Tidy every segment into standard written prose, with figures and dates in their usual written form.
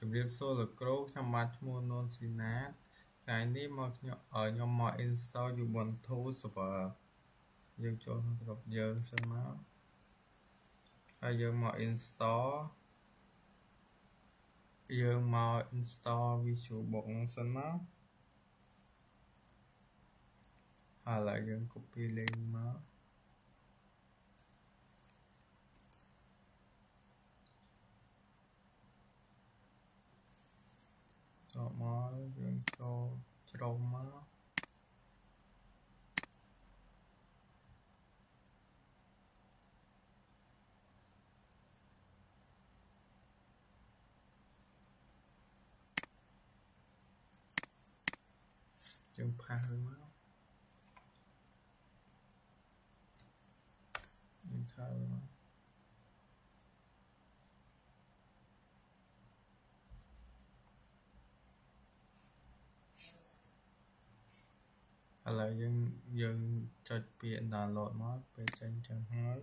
ជំរាបសួរលោកគ្រូខ្ញុំបាទឈ្មោះនួនស៊ីណាតថ្ងៃនេះមកខ្ញុំមក install Ubuntu server យើងចូលក្នុងក្រុមយើងសិនមកហើយយើងមក install VisualBox ហ្នឹងសិនមកហើយឡើយយើង copy link មកមកយើងចូលជ្រុំមកយើងផាសមកយើងថើមកឥឡូវយើងចុចពាក្យ download មកពេលចេញចឹងហើយ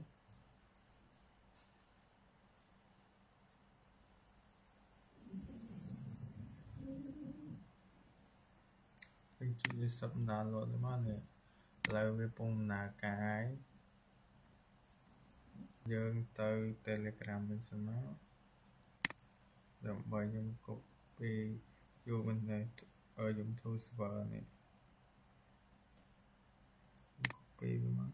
យើងចុចវាសឹប download មកនេះឥឡូវវាពងដំណើរការយើងទៅ Telegram វិញសិនមកដើម្បីខ្ញុំ copy Ubuntu server នេះ copy វាមក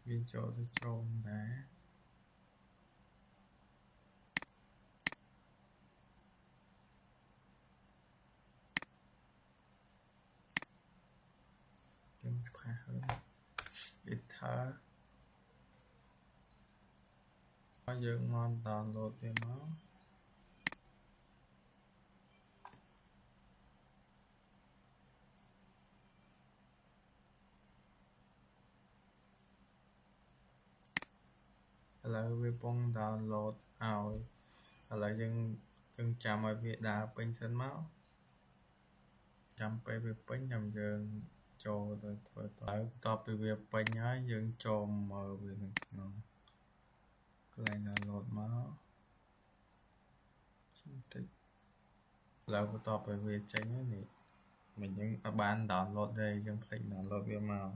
វាចូលទៅចូលដែរយើងផាសហើយ Editor យើងមក download វាមកឥឡូវវាពង download ឲ្យឥឡូវយើងចាំឲ្យវាដើរពេញសិនមកចាំពេលវាពេញចាំយើងចូលទៅធ្វើតើបន្ទាប់ពីវាពេញហើយយើងចូលមើលវានៅក្នុងកន្លែង download មកបន្តិចឥឡូវបន្ទាប់ពីវាចេញហើយនេះmìnhយើងអត់បាន download ទេយើងភ្លេច download វាមក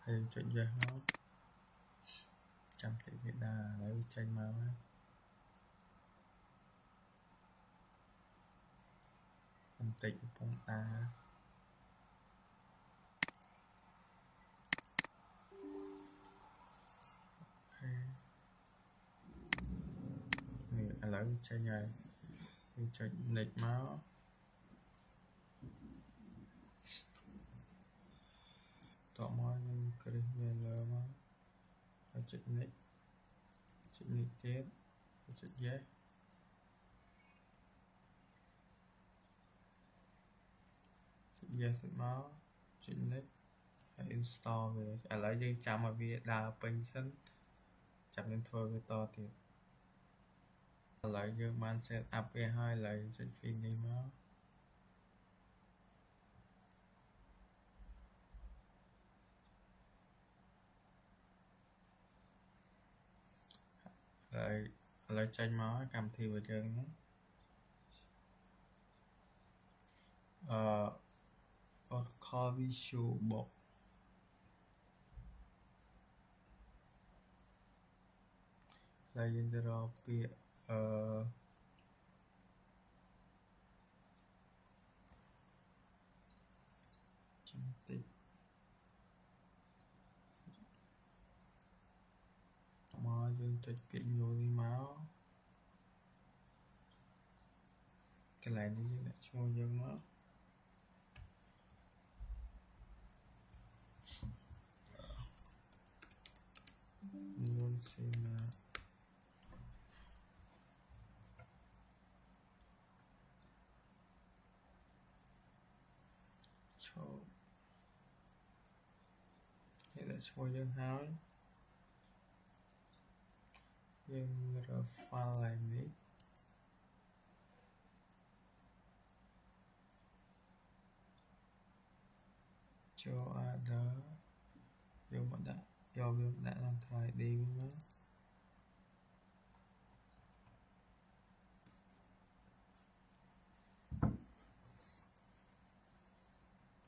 ហើយចុច yes មកចាំតិចវាដើរឥឡូវចេញមកហើយបន្តិចកំពុងដើរនេះឥឡូវចេញហើយយើងចុច next មកតោះមកយើងគ្រីសវាលើមកហើយចុច next ចុច next ទៀតចុច yes ចុច yes ទៅមកចុច next ហើយ install វាឥឡូវយើងចាំឲ្យវាដើរពេញសិនចាំយើងធ្វើវាតទៀតឥឡូវយើងបាន set up វាហើយឥឡូវចុច finish មកឥឡូវចេញមកកម្មវិធីរបស់យើងហ្នឹងOracle VisualBox ហើយយើងទៅរកពាក្យចាំតិចមកយើងចុចពាក្យ new នេះមកកន្លែងនេះយើងដាក់ឈ្មោះយើងមកនួនស៊ីណាចូលនេះដាក់ឈ្មោះយើងហើយយើងរក file នេះ cho other dùng một đã do việc đã làm thay đi với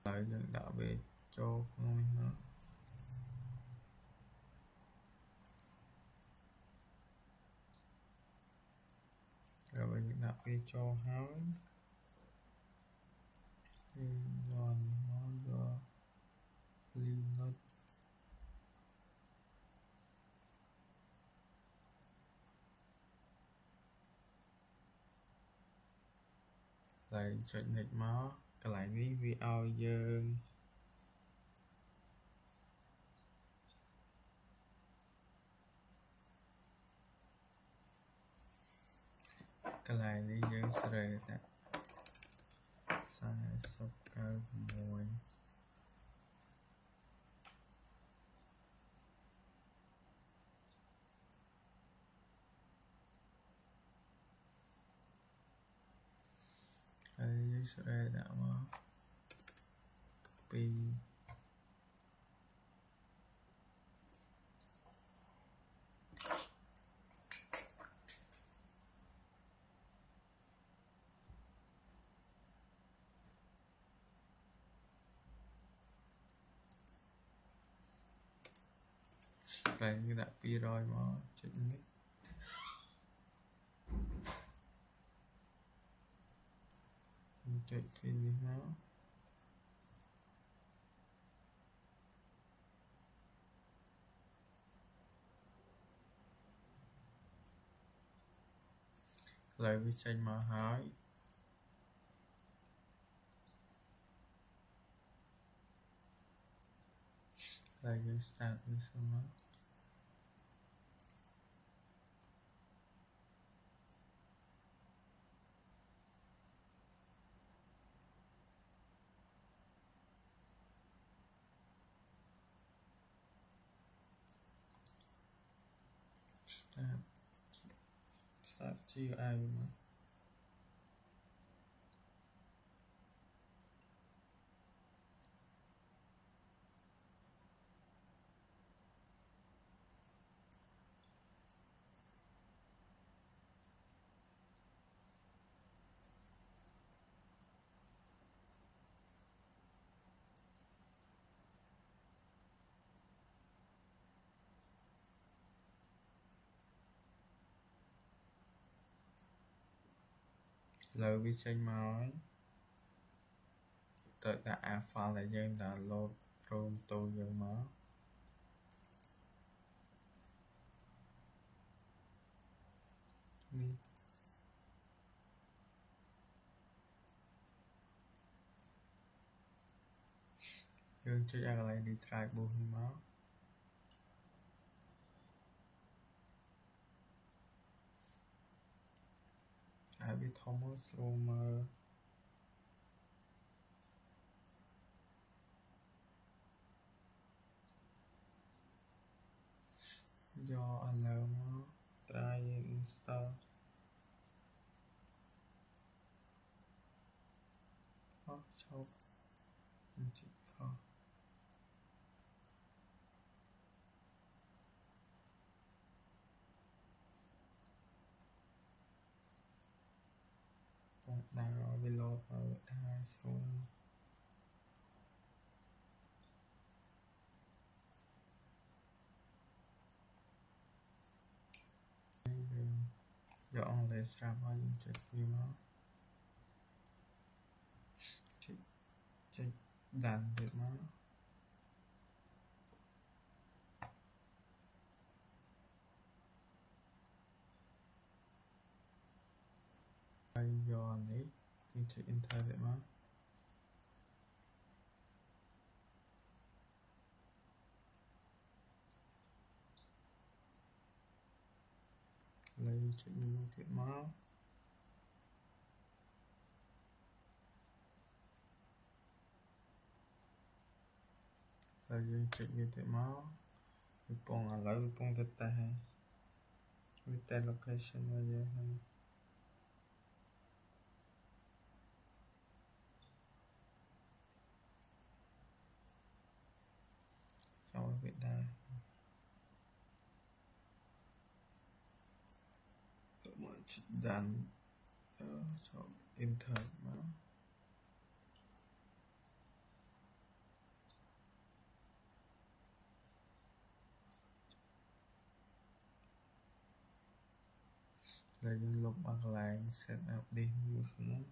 lại những đạo về cho mình nó rồi những đạo về cho hỏi thì còn nó do limit lại chuyện nghịch máu cái lại ní vì ao dương cái lại ní dương sẽ ra sai sắp cao mùi cái sẽ ra đã mà pi cái như đã pi rồi mà chuyện nhất chạy phim đi nó lại với tranh mà hỏi lại với start với xong nó start chia ai mà lời với tranh nói tới đã file là dân đã load room tôi dân nó đi dân chơi ra lại đi try buồn nó ai biết Thomas Romer do alarm try install cho chị khó đang rồi về lột ở hai xuống dọn lấy ra bao nhiêu chuyện như nó chị đàn được nó bây giờ này thì chị enter được nó lấy chị mua thiệt máu lấy chị như thiệt máu với bông ở lại với bông thật tay với tay location bây giờ Việt Nam mọi chuyện đàn cho Enter mà là những lúc bạc lại set up đi user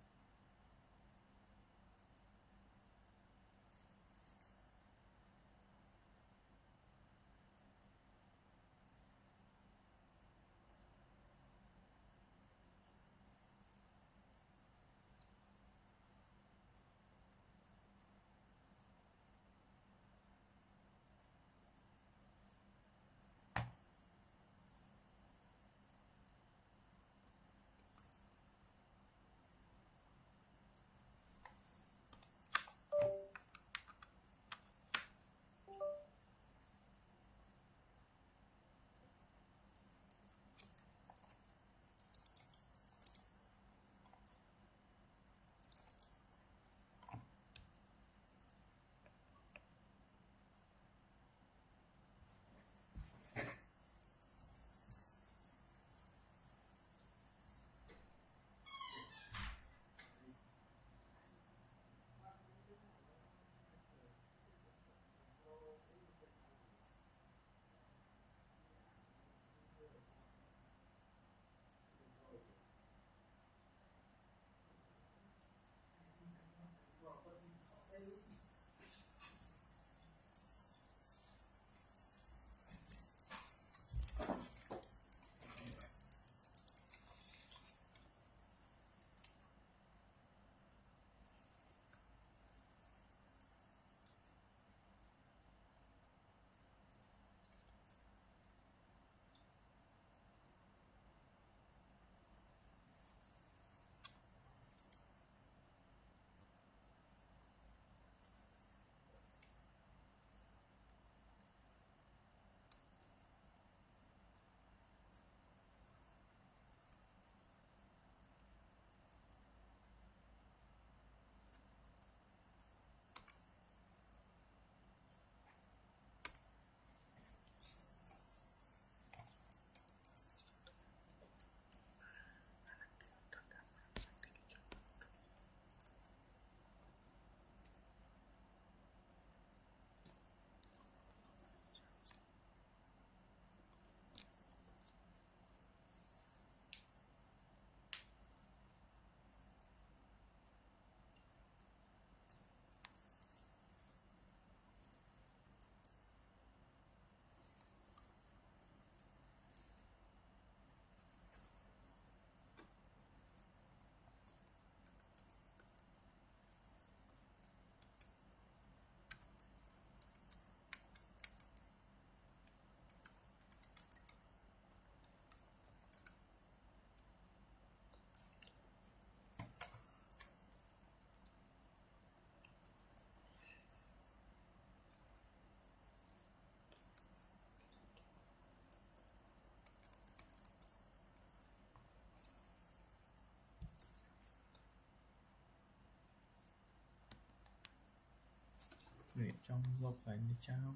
để trong lục lại đi trao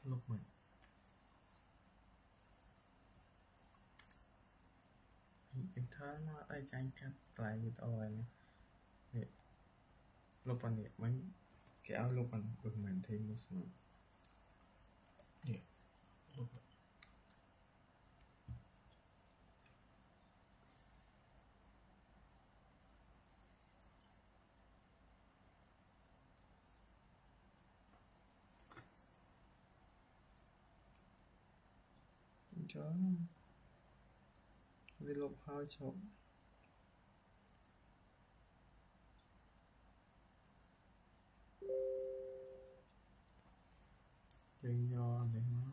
lục mình Enter nó tay tranh cắt lại với tôi để lục anh để mấy kéo lục anh được mình thêm một số để lục chó vì lục hơi chậm lý do để nó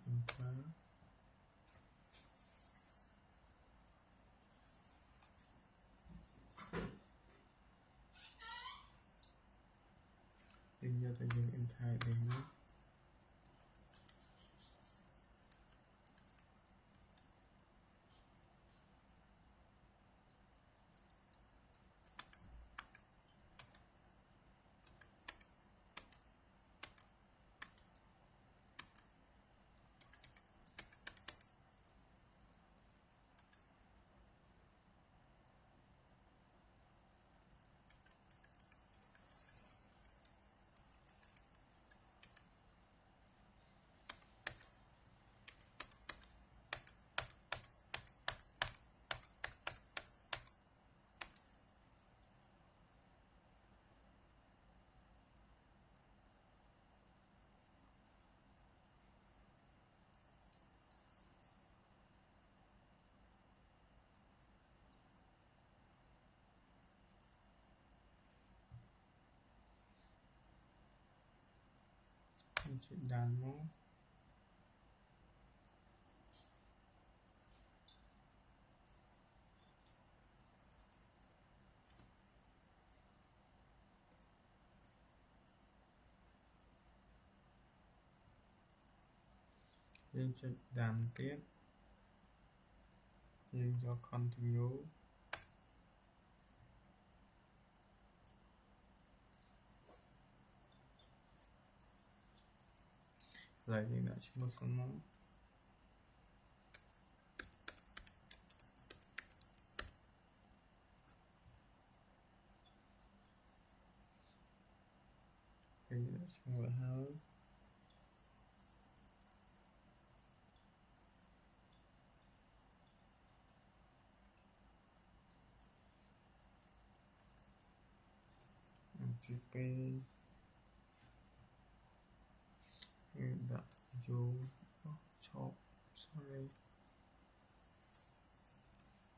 Enter lý do tôi dùng Enter để nó chuyện đàn mó nhưng chuyện đàn tiếp nhưng cho continue lại nhưng đã chỉ một số món cái gì đã xong rồi hơi TP đã vô shop sorry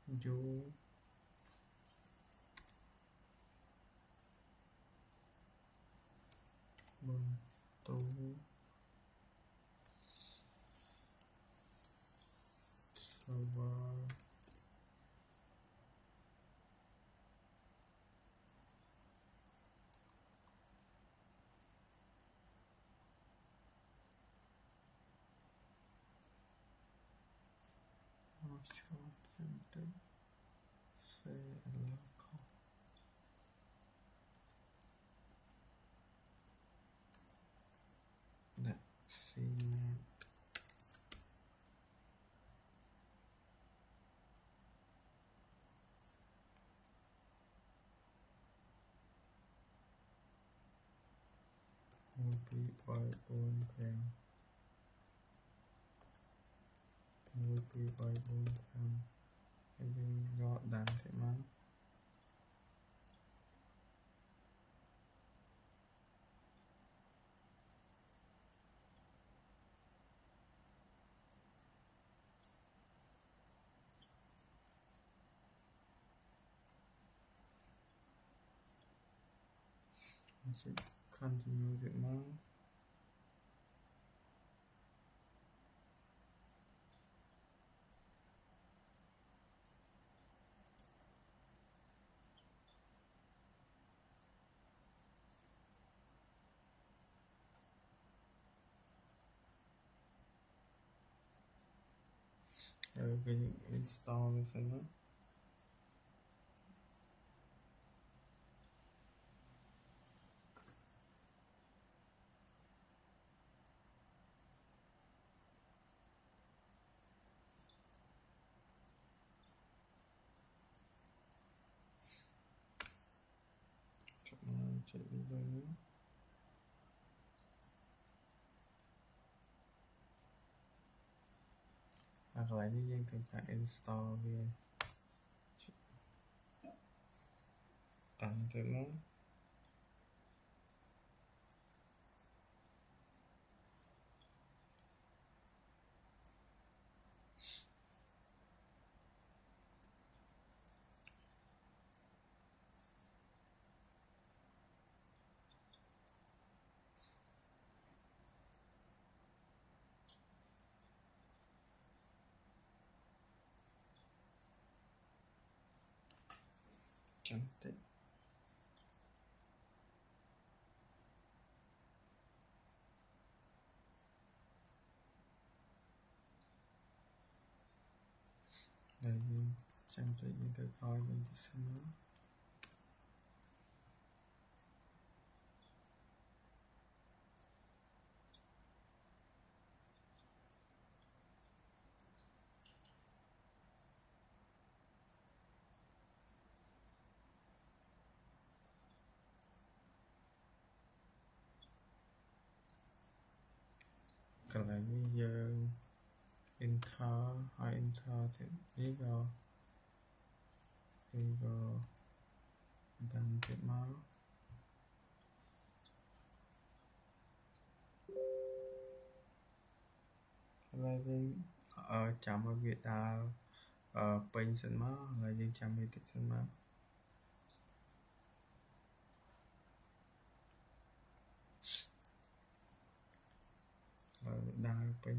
vô bần tu server cho chân tính CL đã xin một bị bài ôn phèn một bị bài ôn phèn nhưng gọi đàn thế mà sẽ continue thế mà cái install như thế nữa chạy đi rồi nữa hoặc lại đi dân tình trạng install về tặng cho nó chẳng tệ đây chẳng tệ những cái coi mình thì xem nó còn lại bây giờ enter hay enter thì đi vào đăng cái máu lại đi ở chạm ở Việt Nam pin sân máu là dân chạm về tích sân máu đa bên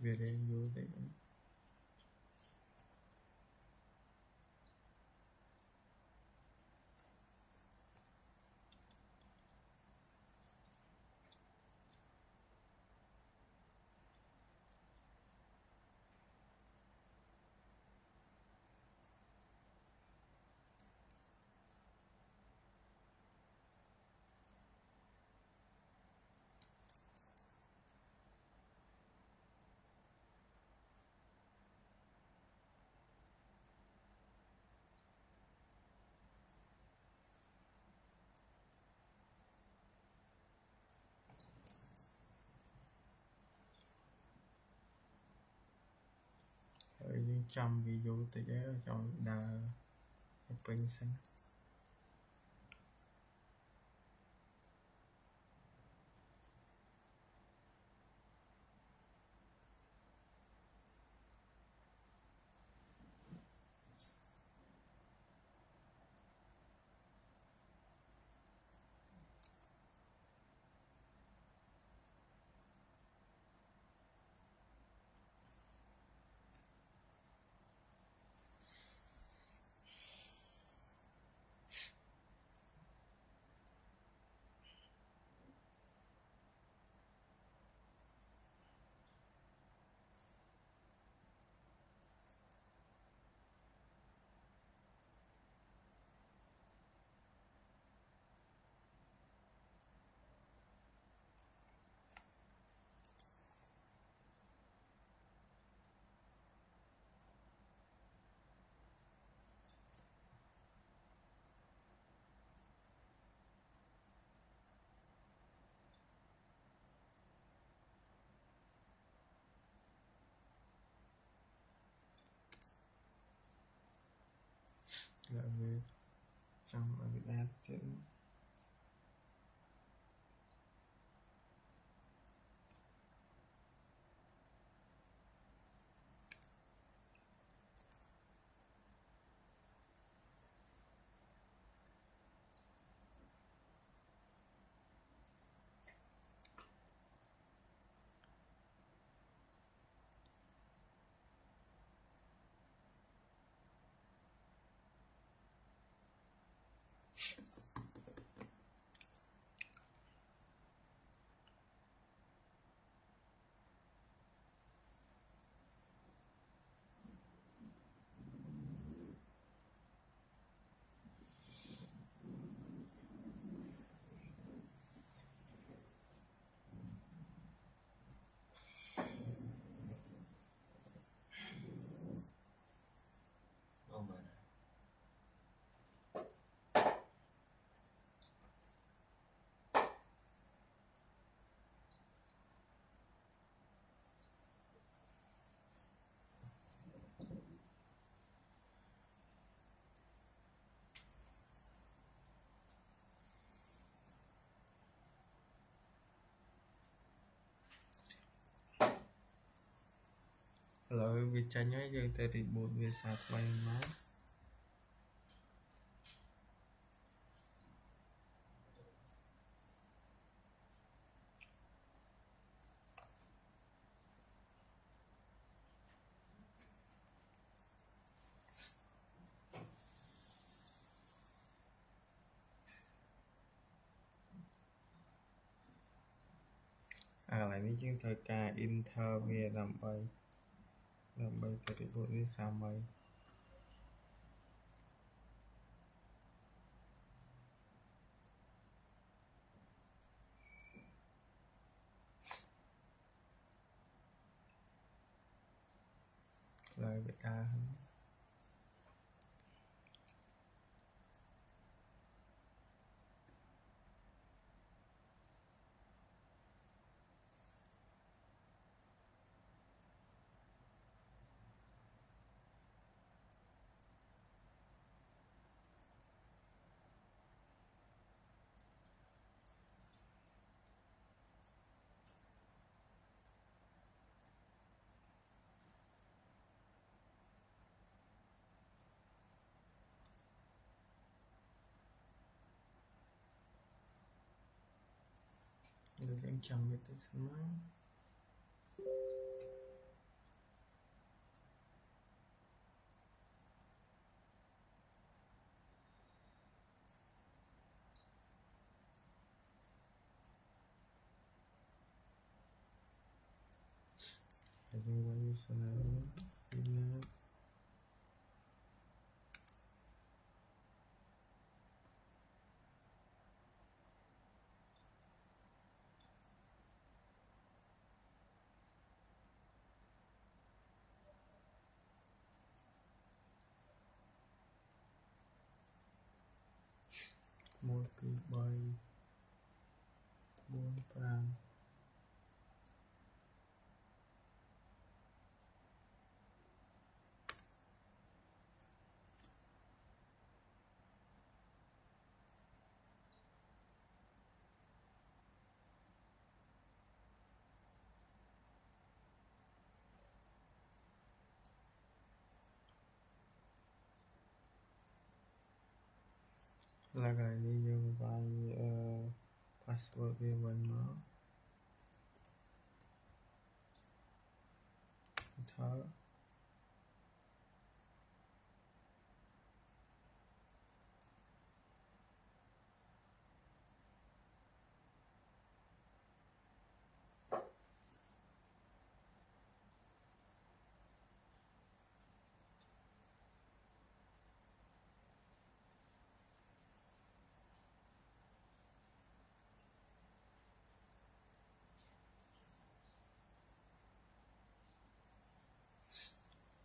về đây vô để trăm ví dụ tới chọn đa bên xanh lại về trăm ở Việt Nam tiện rồi vì tranh ấy dương tới thì bột về sạc bay má lại mấy chương thời ca Intel về làm bay tới thì bột về sạc bay lại người ta Được anh chăm biết tới sân máu I think one is another một bị bay 4 5 là cái đi dùng bài password về mình nó thở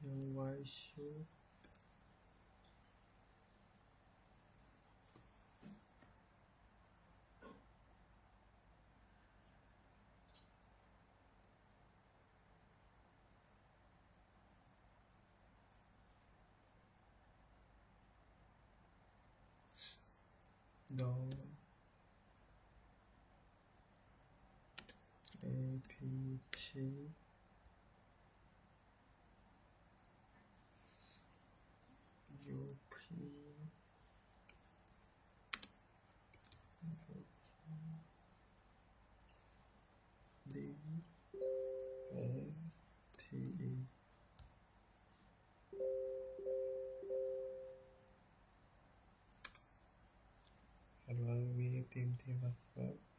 dùng bài số đó apt up d te rồi vi tìm password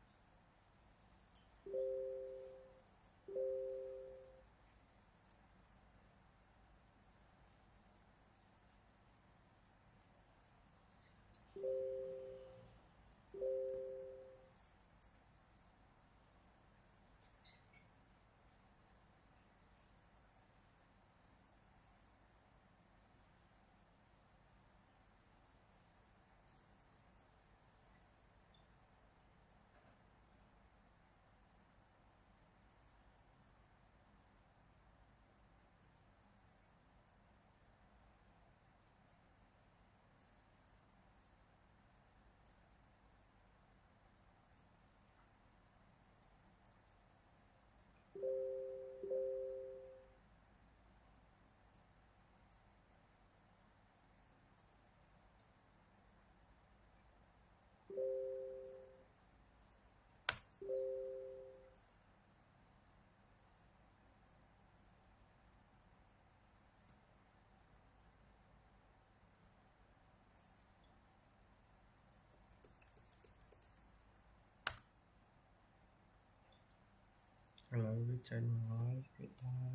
rồi với chân nói với ta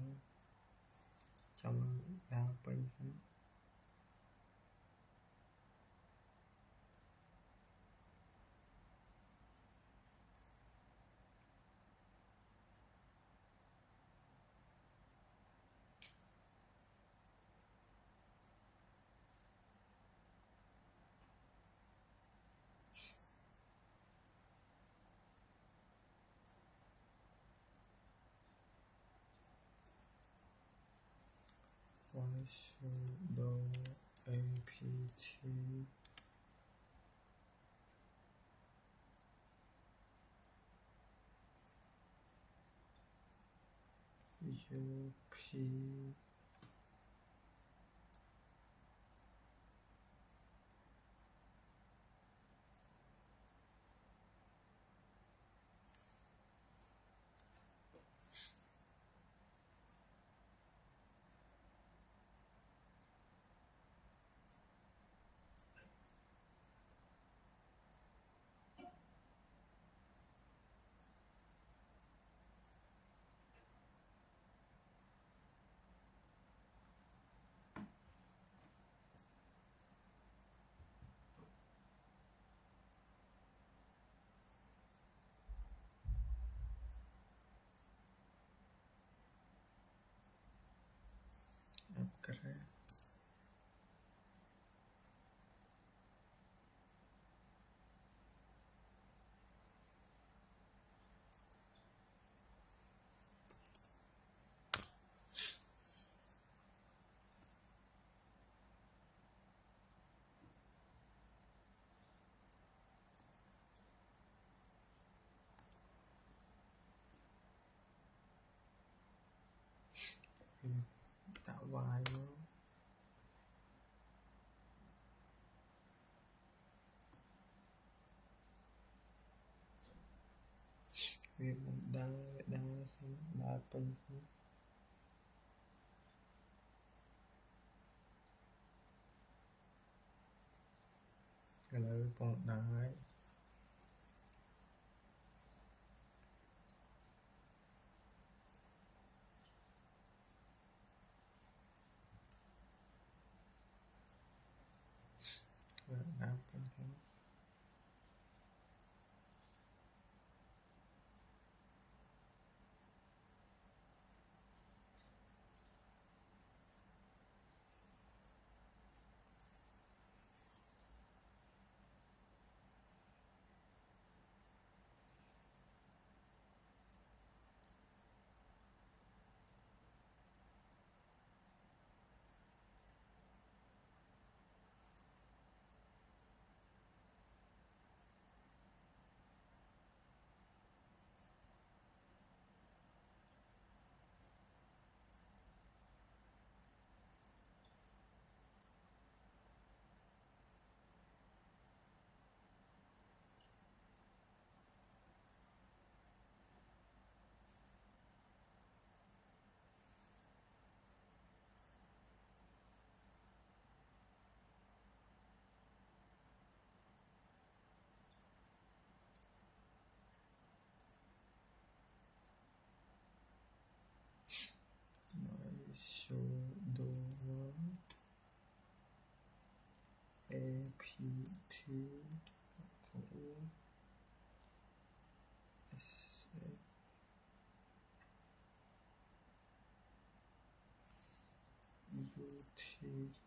trong đa bên sudo apt up Correct. Tạo vài nữa. Việc đang xem đá pin cái lời còn đang ấy đá pin show the world apt sa ut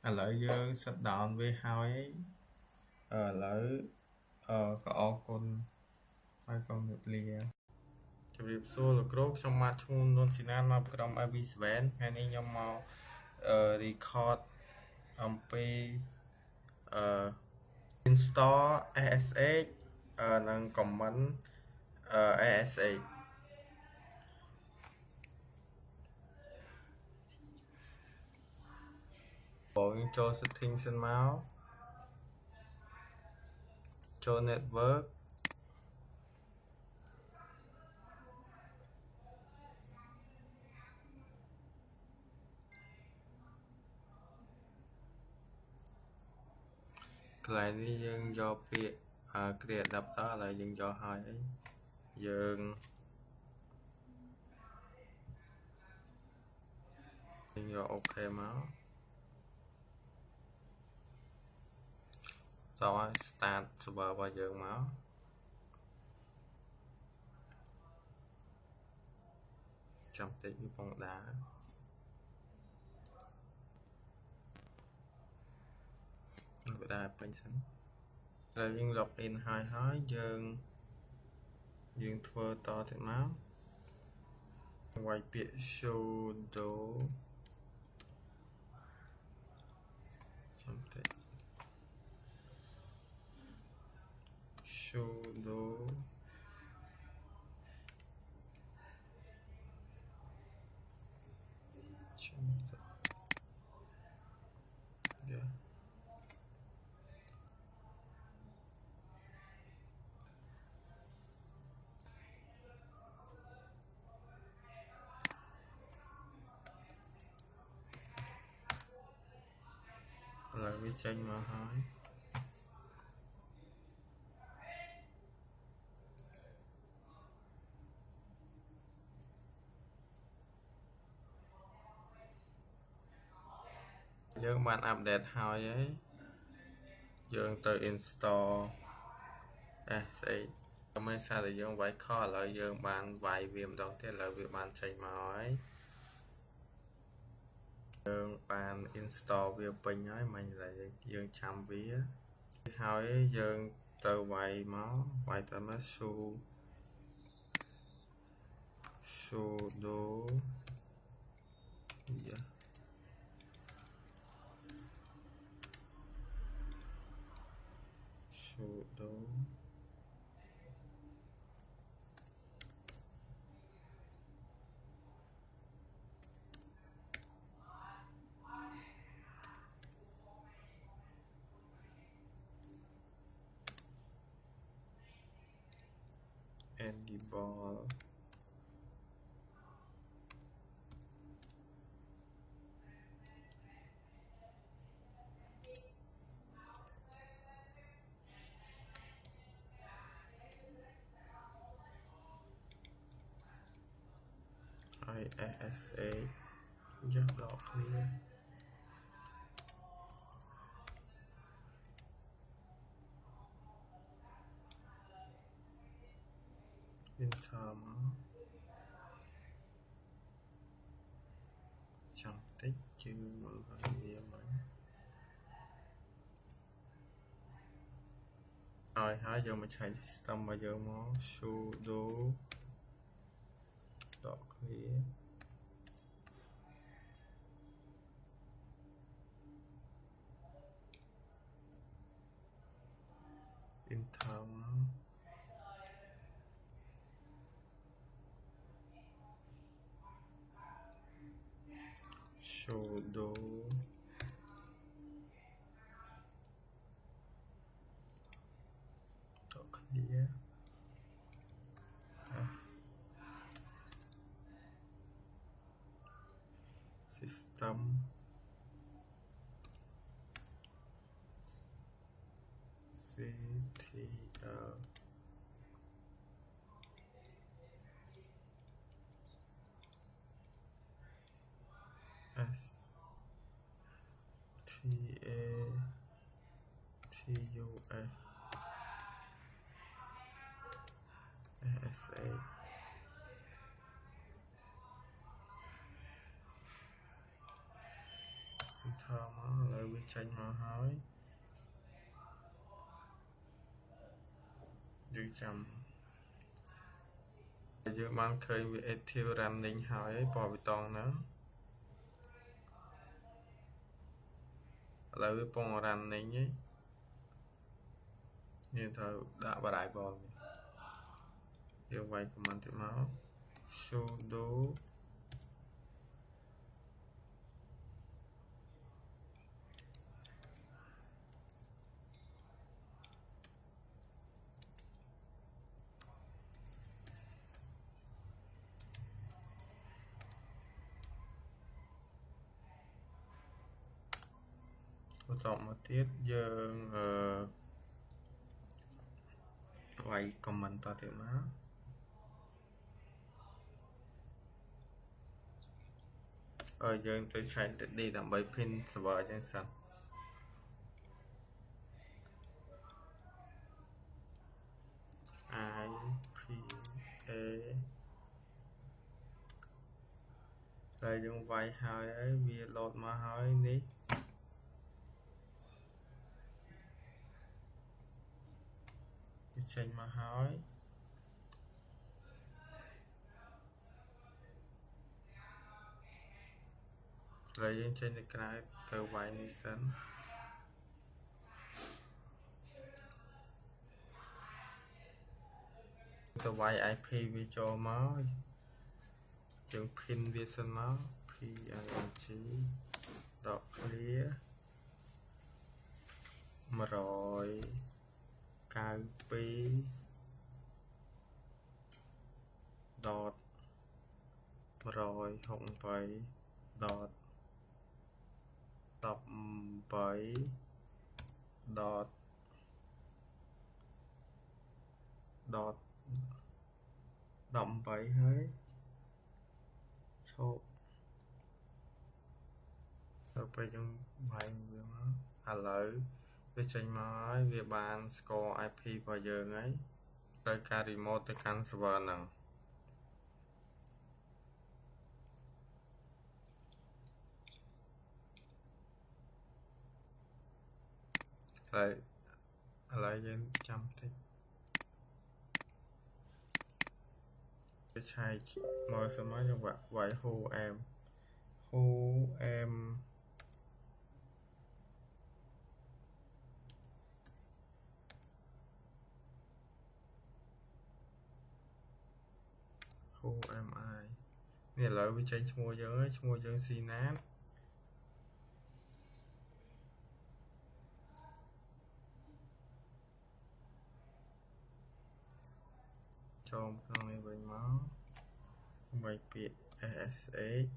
ឥឡូវយើង shut down វាហើយឥឡូវក៏អរគុណហើយក៏ជម្រាបលាជម្រាបសួរលោកគ្រូខ្ញុំបាទឈ្មោះនុនស៊ីណានមកក្រុម AV7 ថ្ងៃនេះខ្ញុំមក record អំពីinstall SSH និង comment SSH បងចូល setting សិនមកចូល network កន្លែងនេះយើងយកពាក្យ create adapter ឥឡូវយើងយកហើយយើងយក OK មកតោះ start server របស់យើងមកចាំតិចវាពងដើរវាដើរពេញសិនហើយយើង login ហើយយើងធ្វើតទៀតមកវាយពាក្យ sudo ចាំតិច sudoចាំតិច yeah là cái tranh mà hỏi dương bạn update hỏi ấy dương từ install SSH không biết sao thì dương vài kho lại dương bạn vài viêm đầu tiên là việc bạn chạy nói dương bạn install việc bình nói mình là dương chăm vía hỏi dương từ vài máu vài tấm su sudo yeah. Sudo enable ISA just block clear enter chẳng tích chứ mọi người mấy rồi hai giờ mình chạy system bây giờ nó sudo dot clear enter sudo dot clear system ctl s t a t u s s a enter enter មកឥឡូវវាចេញមកហើយយើងចាំយើងបានឃើញវា active running ហើយពណ៌ប៊ីតុងហ្នឹងឥឡូវវាពង running ឯងយើងត្រូវដាក់ variable យើងវាយ command ទៅមក sudoបន្តមកទៀតយើងវាយ comment តទៀតមកយើងទៅឆែក ready ដើម្បី pin server អញ្ចឹងសិនហើយយើងវាយហើយវា load មកហើយនេះវាចេញមកហើយហើយយើងចេញទៅក្រៅទៅវាយនេះសិនទៅវាយ IP វាចូលមកយើង pin វាសិនមក png.clear 168.168ហើយឈប់ទៅពេលយើងវាយវាមកឥឡូវវាចេញមកហើយវាបានស្គាល់ IP របស់យើងហើយត្រូវការ remote ទៅកាន់ server ហ្នឹងហើយឥឡូវយើងចាំតិចវាឆែកមកសិនមកយើងវាយ who am who am I នេះឥឡូវវាចេញឈ្មោះយើងហើយឈ្មោះយើង Sinat ចូលក្នុងនេះវិញមកវាយពាក្យ SSH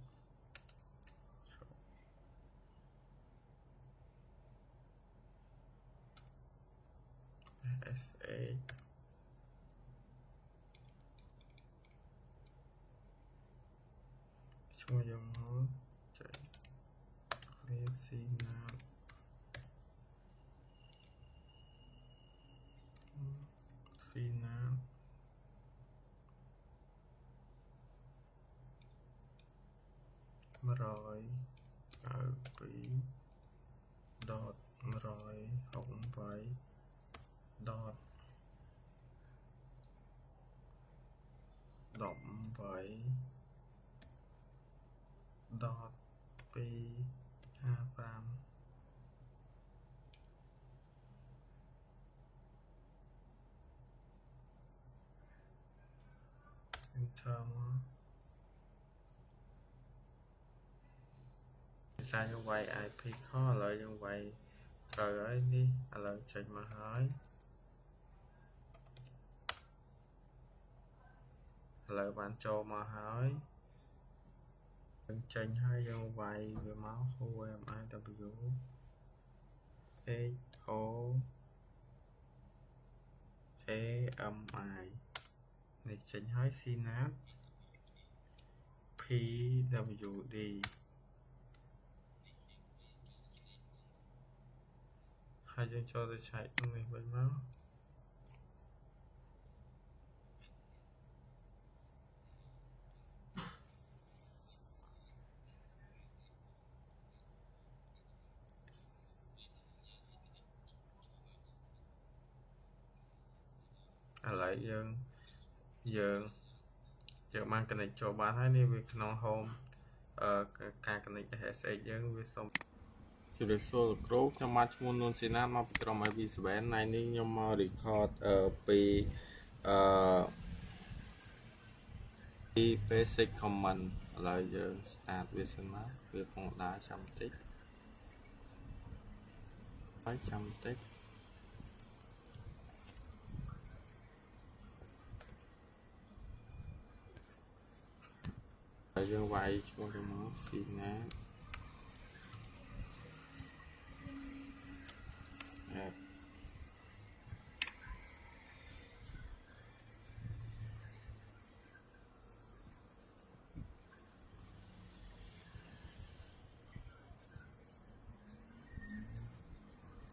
ឈ្មោះយើងមកចេញ clear Sinat 192.168.255Enter មកភាសាយើងវាយ IP ខឥឡូវយើងវាយត្រូវហើយនេះឥឡូវចេញមកហើយឥឡូវបានចូលមកហើយយើងចេញហើយយើងវាយវាមក HOMIW HOAMI នេះចេញហើយ Sinat PWD ហើយយើងចូលទៅឆែកនេះវិញមក យើងបាន connect ចូលបានហើយនេះវាក្នុង home ការ connect SX យើងវាសុំជម្រាបសួរលោកគ្រូខ្ញុំមកឈ្មោះនួនសេណាតមកពីក្រុម IP7 ថ្ងៃនេះខ្ញុំមក record ពីbasic comment ឥឡូវយើង start វាសិនមកវាកំពុងដើរចាំតិចហើយចាំតិចហើយយើងវាយឈ្មោះទៅមកស៊ីណា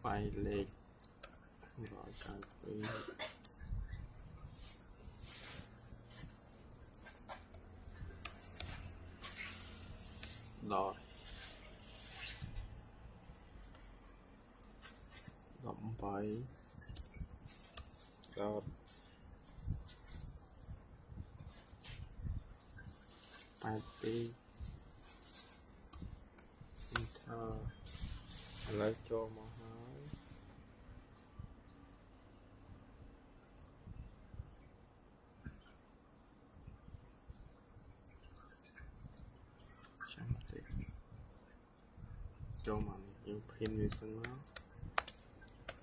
វាយលេខ192ដត18ដត82 enter ឥឡូវចូលមកហើយចាំតិចចូលមកយើងភិនវាសិនមក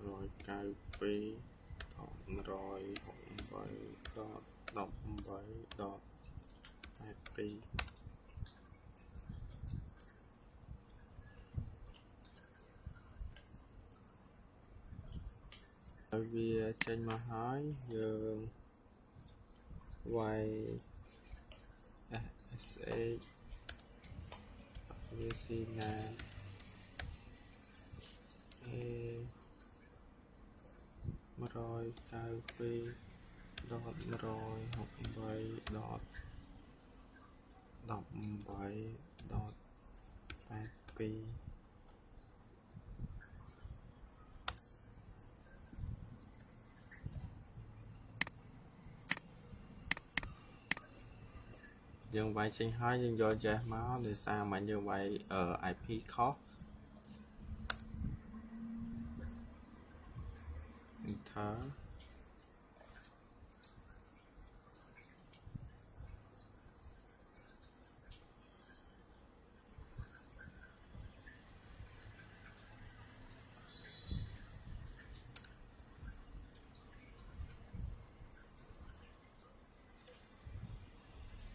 192 168.18.82ហើយវាចេញមកហើយយើងវាយ SSH វាស៊ីណា 192.168.18.82យើងវាយចេញហើយយើងយក Jazz មកដោយសារមិនយើងវាយ IP ខុស enter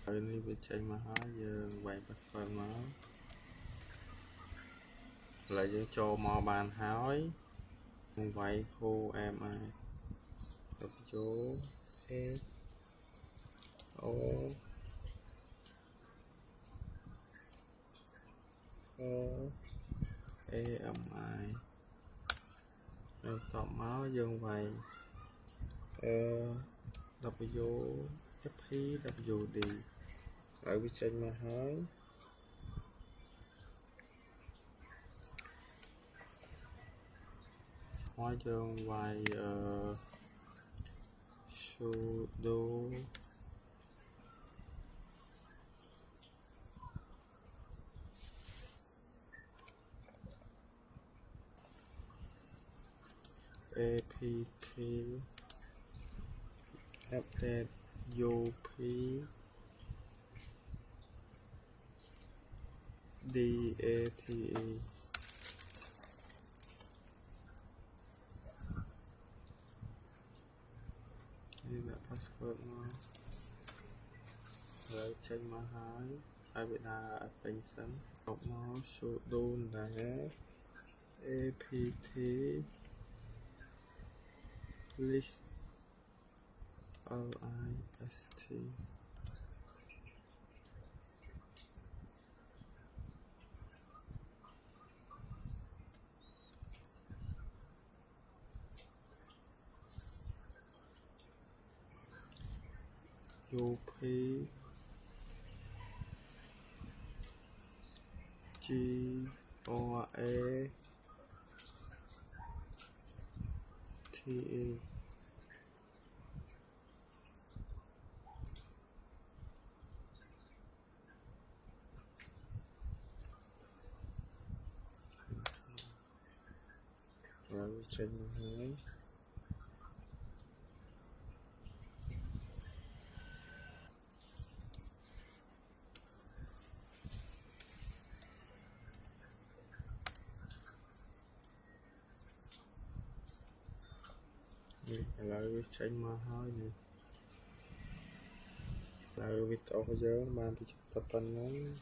ហើយនេះវាចេញមកហើយយើងវាយ password មកឥឡូវយើងចូលមកបានហើយនឹងវាយ who am I W A O A M I แล้วតបមកយើងវាយW F P W D ហើយវាចេញមកហើយហើយយើងវាយsudo apt update up date នេះដាក់ password មកហើយចេញមកហើយវាដើរឲ្យពេញសិនអបមក sudo ដែរ apt list list up G O A T E rồi trên hơi lại trên mà hơi nè lại vịt ở dưới bàn bị tập tân lắm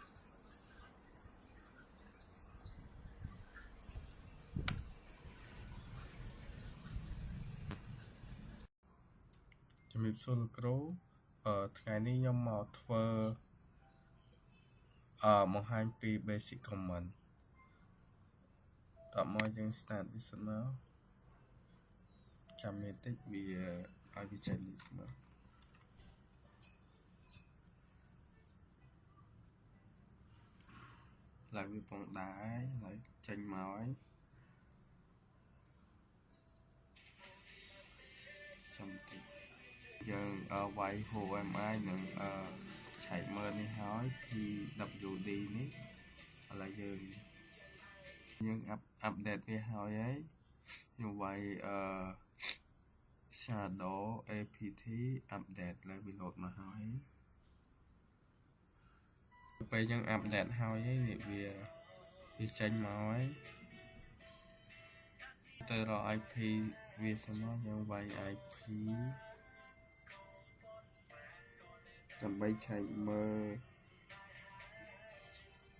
ជំរាបសួរលោកគ្រូថ្ងៃនេះខ្ញុំមកធ្វើបង្ហាញពី basic command តមកយើង start វាសិនមកចាំមានតិចវាឲ្យវាចេញមកឡើងវាពងដែរហើយចេញមកហើយចាំតិចយើងវាយ HMI នឹងឆែកមើលនេះហើយ PWD នេះឥឡូវយើងអាប់ដេតវាហើយខ្ញុំវាយshadow apt update លើវា load មកហើយពេលយើងអាប់ដេតហើយនេះវាចេញមកហើយទៅរក IP វាសិនមកយើងវាយ IP ដើម្បីឆែកមើល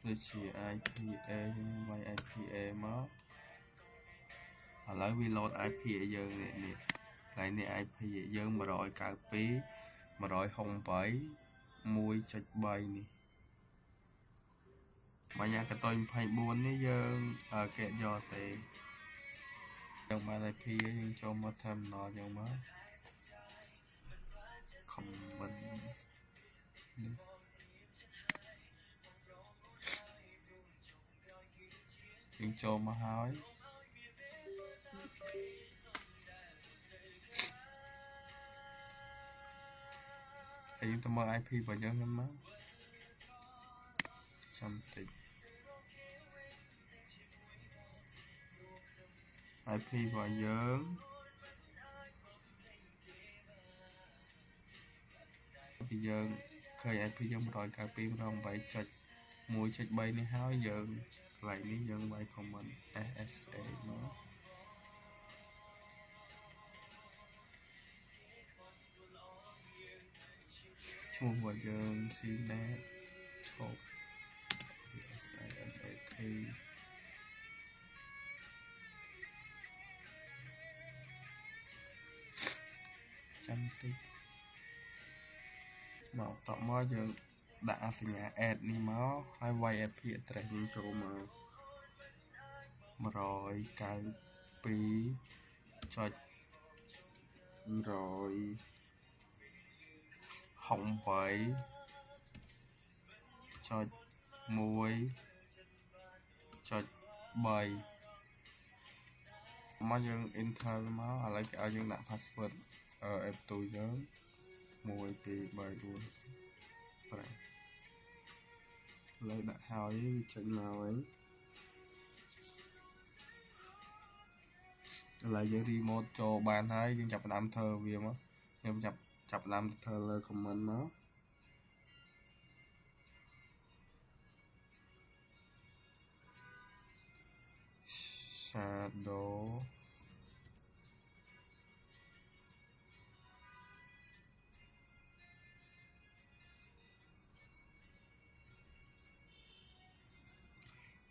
ដូចជា IPA យើងវាយ IPA មកឥឡូវវា load IP ឲ្យយើងនេះកន្លែងនេះ IP យើង192 168 1.3 នេះបើញ៉ាកតុយ24នេះយើងគេយកទេយើងបាន IP យើងចូលមក terminal យើងមក comment នេះយើងចូលមកហើយយើងទៅមើល IP របស់យើងហ្នឹងមកចាំតិច IP របស់យើងពីយើងឃើញ IP យើង 192 108.1.3 នេះហើយយើងកន្លែងនេះយើងវាយ comment SSA មកឈ្មោះរបស់យើង CNET Top SINAT ចាំតិចមកតមកយើងដាក់សញ្ញា add នេះមកហើយ y IP address យើងចូលមក192.168.1.3 មកយើង enter មកឥឡូវគេឲ្យយើងដាក់ password F2 យើង1 2 3 4 5លើដាក់ហើយវាចេញមកហើយឥឡូវយើង remote ចូលបានហើយយើងចាប់ផ្ដើមធ្វើវាមកខ្ញុំចាប់ផ្ដើមធ្វើលើ comment មក shadow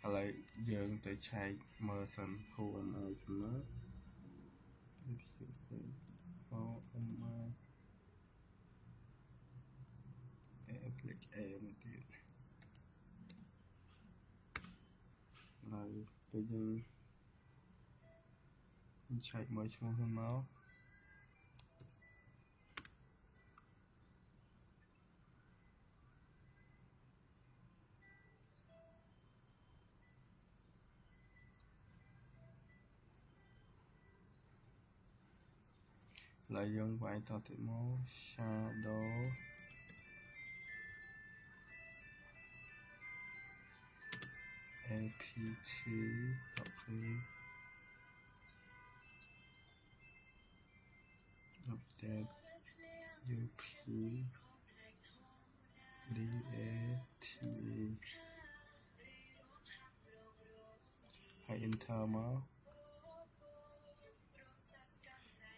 ឥឡូវយើងទៅឆែកមើលសិន HMI សិនមកHMI click A មកទៀតហើយពេលយើងឆែកមើលឈ្មោះហ្នឹងមកlại dương vậy tao thì máu shadow apt ok hãy enter mà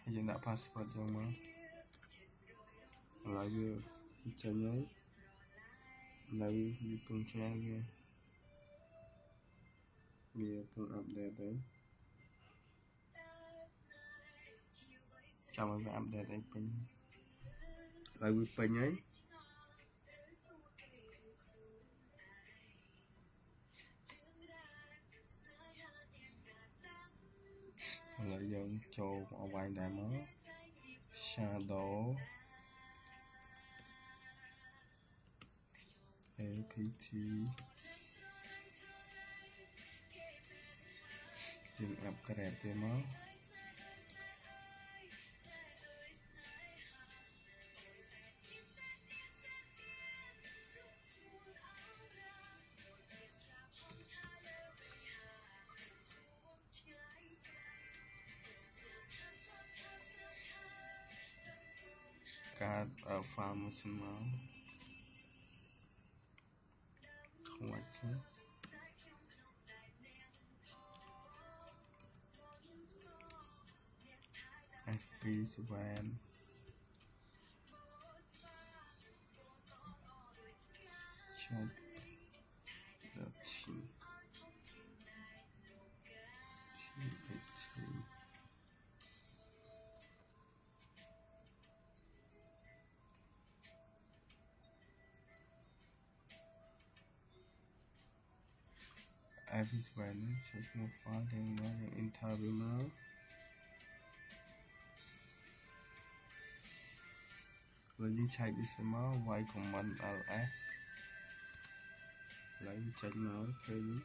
hãy dùng đã password cho mà lại vừa chân ấy lại vừa cùng trang kia vừa cùng update đấy chào mừng bạn update đấy pin lại vừa pin ấy lại dùng cho ở ngoài đại máu shadow apt dùng upgrade cái máu card ở farm xin máu không phải chứ FP Svan check the cheat FP Svan search more file than my interview now rồi như chạy đi xem máu quay comment LS lấy chạy máu khơi ní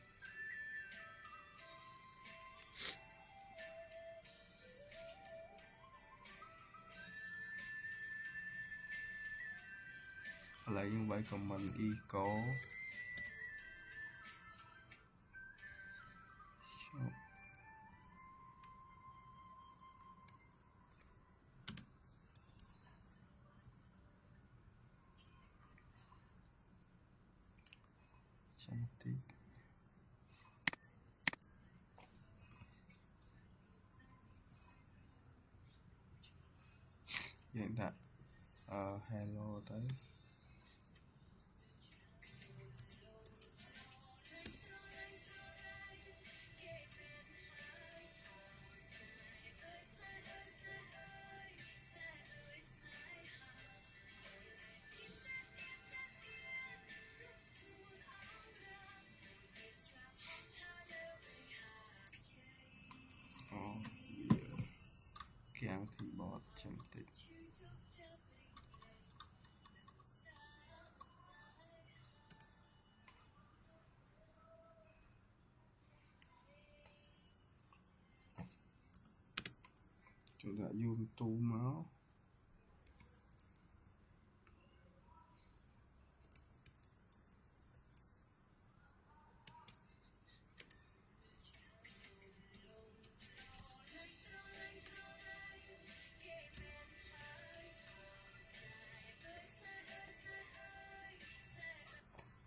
lấy như vậy comment y có chẳng tí hiện tại hello tới kéo thì bọt chẳng tí chúng ta dùng tu máu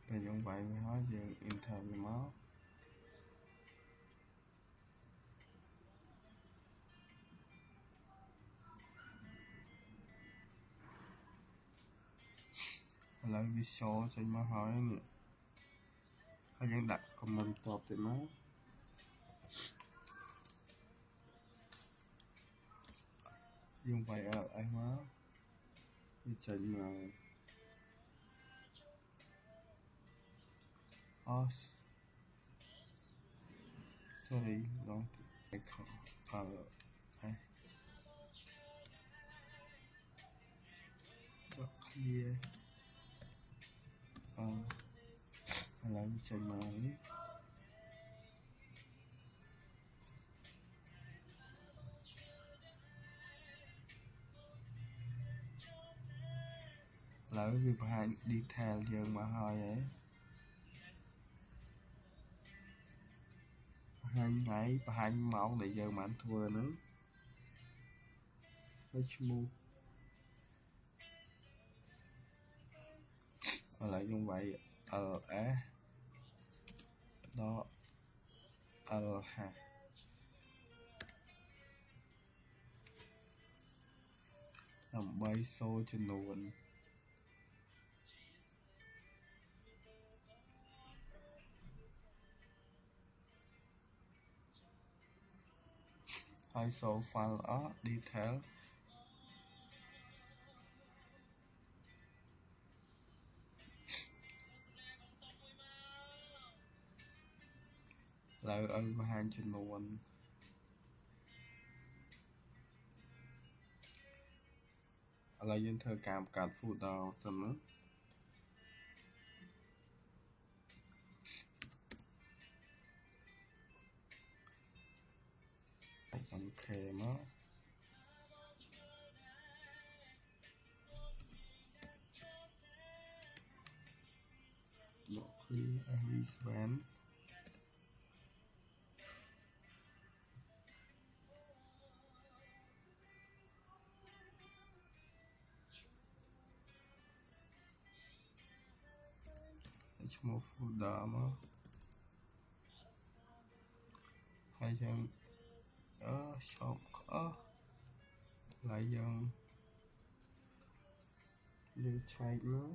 về giống vậy mới nói về interview máu lại video cho mà hỏi hay vẫn đặt comment top thì máu dùng vậy ở ai máu đi chạy mà sorry don't take ai clear lại chạy mà lại vì behind detail giờ mà hỏi ấy hai ngày behind máu để giờ mà anh thua nữa let's move lại như vậy LS đó LH làm bay số trên nguồn hai số file ở detail lại ở hai trên nguồn lại dân thơ cảm cạt phụ đào xong nữa ok nó độ clear every span một phụ đào mà hai dân ở shop có lại dân như chạy nữa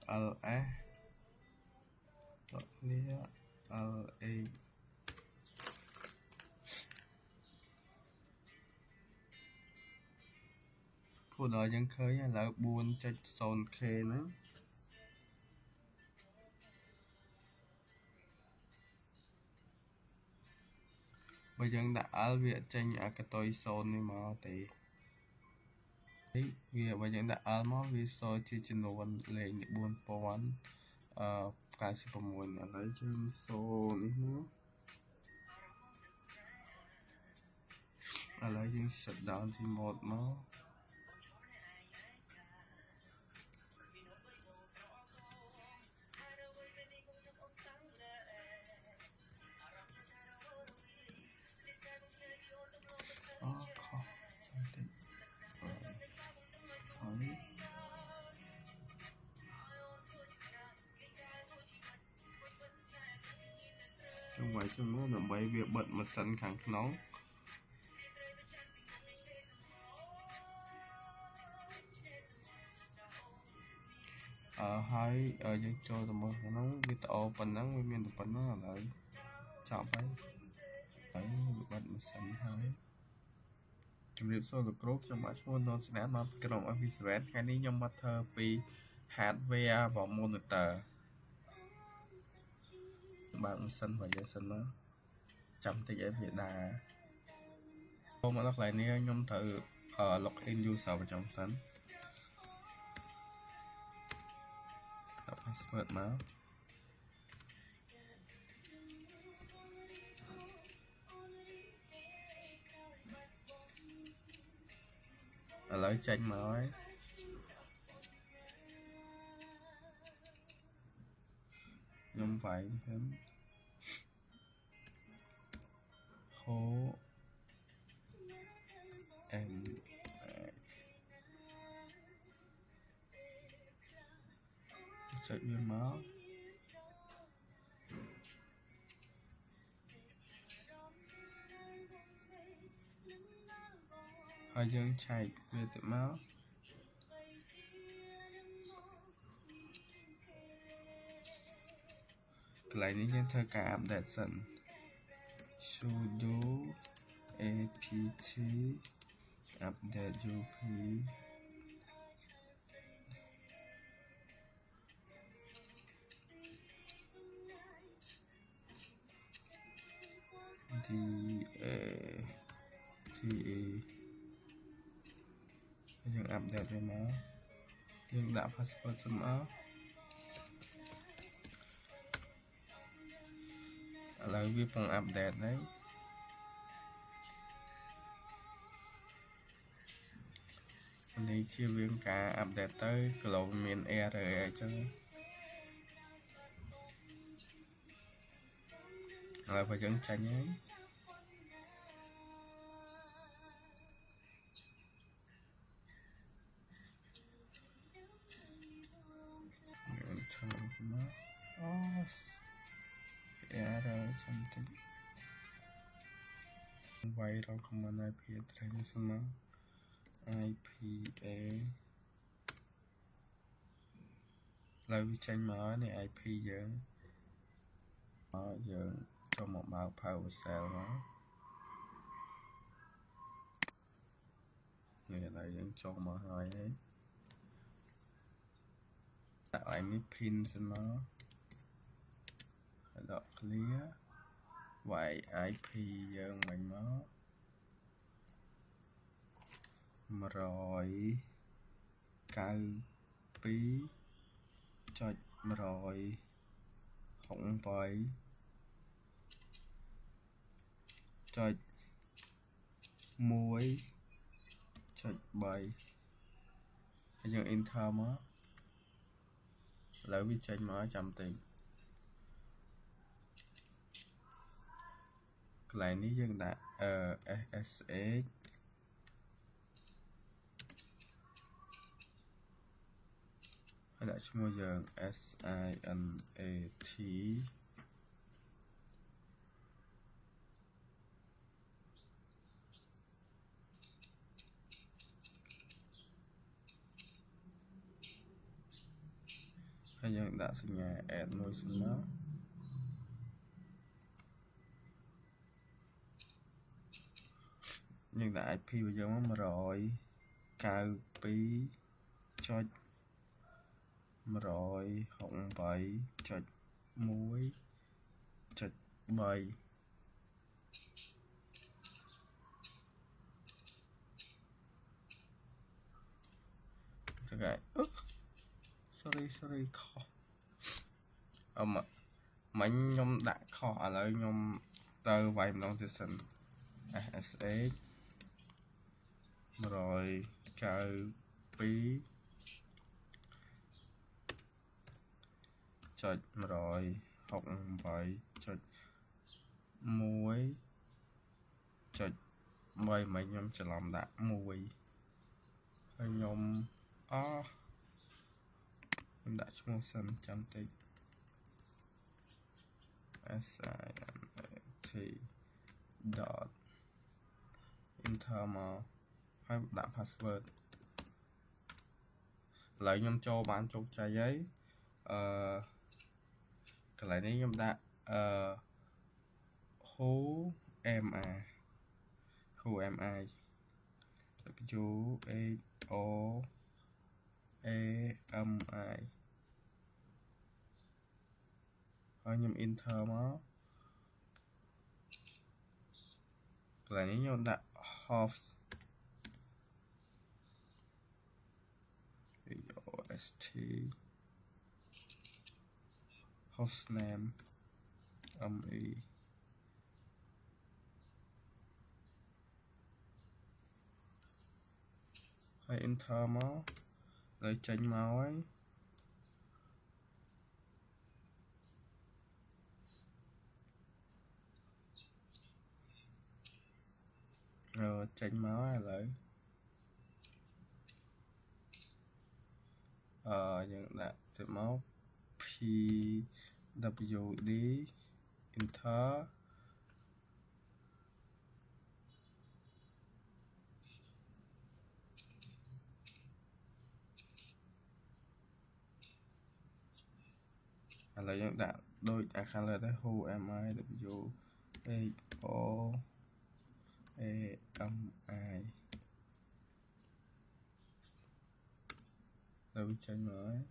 LA clear LA phụ đào dân khơi là buôn cho son kê nữa bây giờ đã việc tranh cái tôi son này mà thì vì bây giờ đã mà vì so chỉ trên nguồn lên buôn pon cái sựประมวลอะไรtrên sốนี้nữaอะไรยัง shut down ที่หมดเนาะอ๋อขอtrong vậy trong nó là bảy việc bật mà sẵn khẳng nóng hai dân cho tầm một nó vì tạo phần nắng với miền phần nó là lại chọn phải bật mà sẵn haiជំរាបសួរលោកគ្រូខ្ញុំបាទឈ្មោះននស្នាមមកក្រុម Office ថ្ងៃនេះខ្ញុំមកធ្វើពី hardware របស់ monitor បើកសិនបើយើងសិនមកចាំតិចឲ្យវាដាចូលមកដល់កន្លែងនេះខ្ញុំត្រូវ login user ប្រចាំសិនដាក់ password មកឥឡូវចេញមកហើយខ្ញុំវាយហ្នឹងហូចុចវាមកហើយយើងឆែកវាទៅមកកន្លែងនេះយើងធ្វើការ update សិន sudo apt update upយើង update វាមកយើងដាក់ password សិនមកឥឡូវវាពង update ហើយនេះជាវាការ update ទៅ Glow មាន error អីចឹងហើយបើយើងចាញ់ហើយ something viral command IP address mà IPA lời vi tranh mở này IP dưỡng dưỡng cho một báo PowerShell đó này là dưỡng cho mở hơi ấy tạo anh cái pin xin nó đọc clear vậy IP dưỡng mình nó mà rồi cao phí cho mà rồi không phải cho muối cho bài hay dùng enter mà lấy vi tranh mà chậm tiền lại ní dân đã SSH hay là mua dần SINAT hay dần đã sinh nhà add môi sinh nó nhưng đã IP bây giờ mà rồi cao phí cho rồi không phải chạch muối chạch bày cái sorry khó mà mấy nhóm đã khó lại nhóm tờ vài đồng tiền sân SSH rồi cao phí chạch rồi không phải chạch muối chạch bày mấy nhóm chỉ làm đã muối hơi nhóm em đã mua sân chăm tích SINAT dot enter mà hay đặt password lại nhóm cho bạn chụp trái giấy cái lại này nhóm đã who am I chú O am I hơi nhóm enter mà lại này nhóm đã host hostname me hay enter máu lấy tránh máu ấy rồi tránh máu này lấy những là từ máu PWD enter là những đã đôi khăn là who am I W O am I rồi tranh mới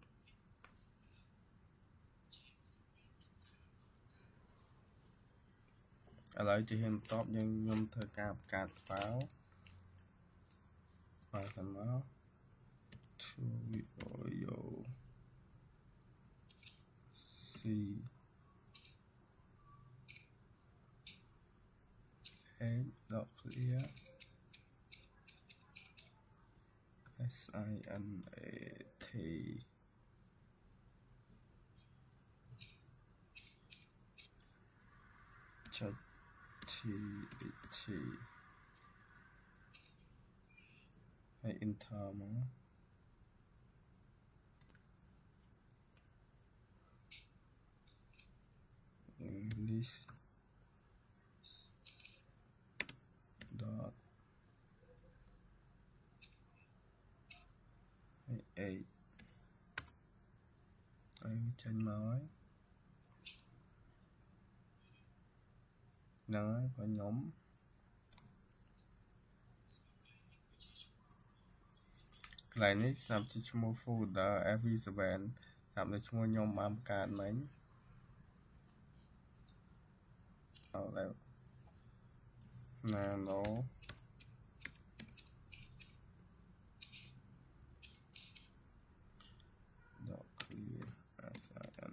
lại chỉ hiện top nhưng nhung thời cạp pháo và thằng nó and dot clear SINAT cho TT hay enter mà English 8 ហើយចេញមកហើយហ្នឹងហើយបងខ្ញុំកន្លែងនេះស្រាប់ជាឈ្មោះ folder fv7 ស្រាប់តែឈ្មោះខ្ញុំបានបង្កើតមិញអត់ដែរ nano dot clear sinat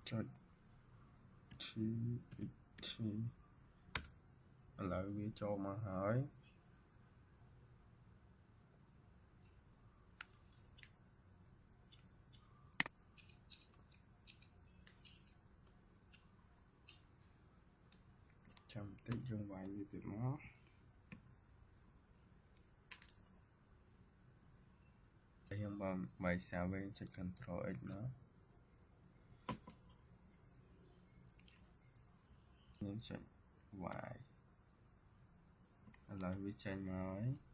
ចុច t ឥឡូវវាចូលមកហើយចាំតិចយើងវាយវាទៀតមកខ្ញុំបានបាយសាវិញចុច Ctrl X មកខ្ញុំចុច Y ឥឡូវវាចេញមកហើយ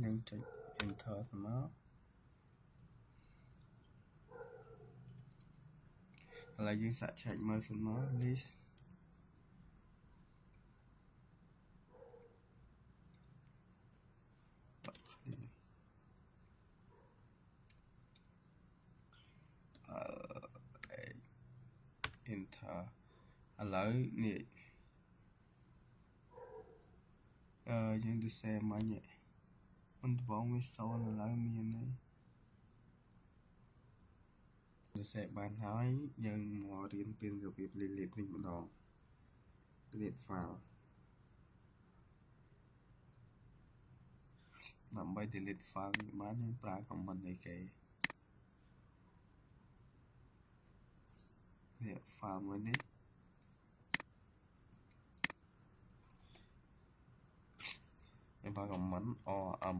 យើងចុច Enter មកឥឡូវយើងសាកឆែកមើលសិនមក list Enter ឥឡូវនេះយើងទៅសេមិញមុនដំបូងវាសូនឥឡូវមានហើយទៅសេបានហើយយើងមករៀនពីរបៀប delete វិញម្ដង delete file ដើម្បី delete file នេះបានយើងប្រើ command អីគេនេះ file មួយនេះយើងប្រើ command rm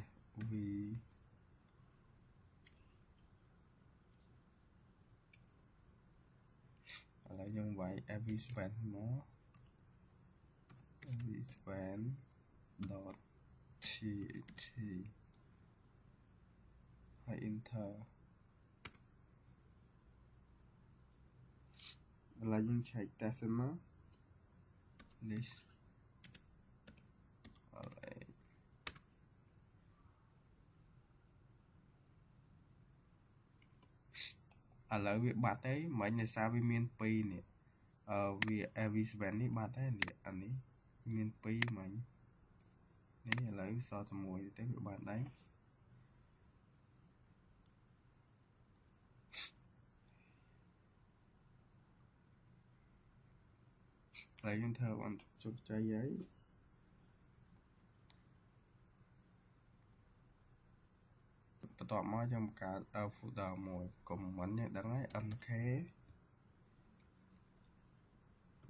fv ឥឡូវយើងវាយ fv7 មក fv7 dot txt ហើយ enter ឥឡូវយើងឆែក test សិនមក list ឥឡូវវាបាត់ហើយមិញដោយសារវាមាន2នេះវា fv7 នេះបាត់ហើយនេះអានេះមាន2មិញនេះឥឡូវសល់តែមួយទេវាបាត់ដែរឥឡូវយើងធ្វើបានជោគជ័យហើយបន្ទាប់មកយើងបង្កើត folder មួយកុំមិនយើងដឹងហើយ mk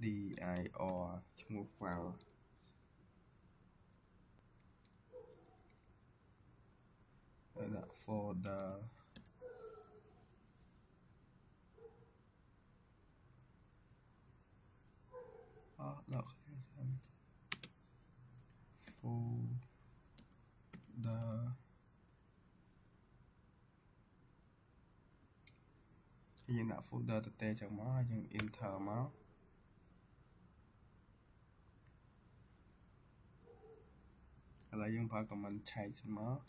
dir ឈ្មោះ file ហើយដាក់ folder ដាក់ folder យើងដាក់ folder ទៅទេចឹងមកហើយយើង enter មកឥឡូវយើងប្រើ command ឆែកសិនមក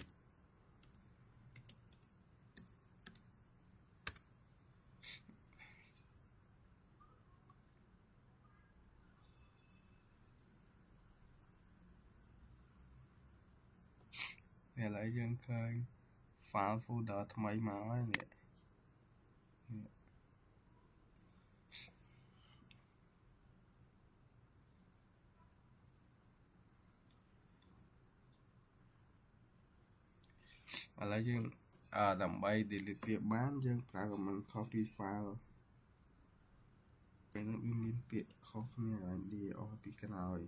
ឥឡូវយើងឃើញ file folder ថ្មីមកហើយនេះ là dương đầm bay delete việc bán dương phải của mình copy file cái nó in việc copy này đi copy cái nào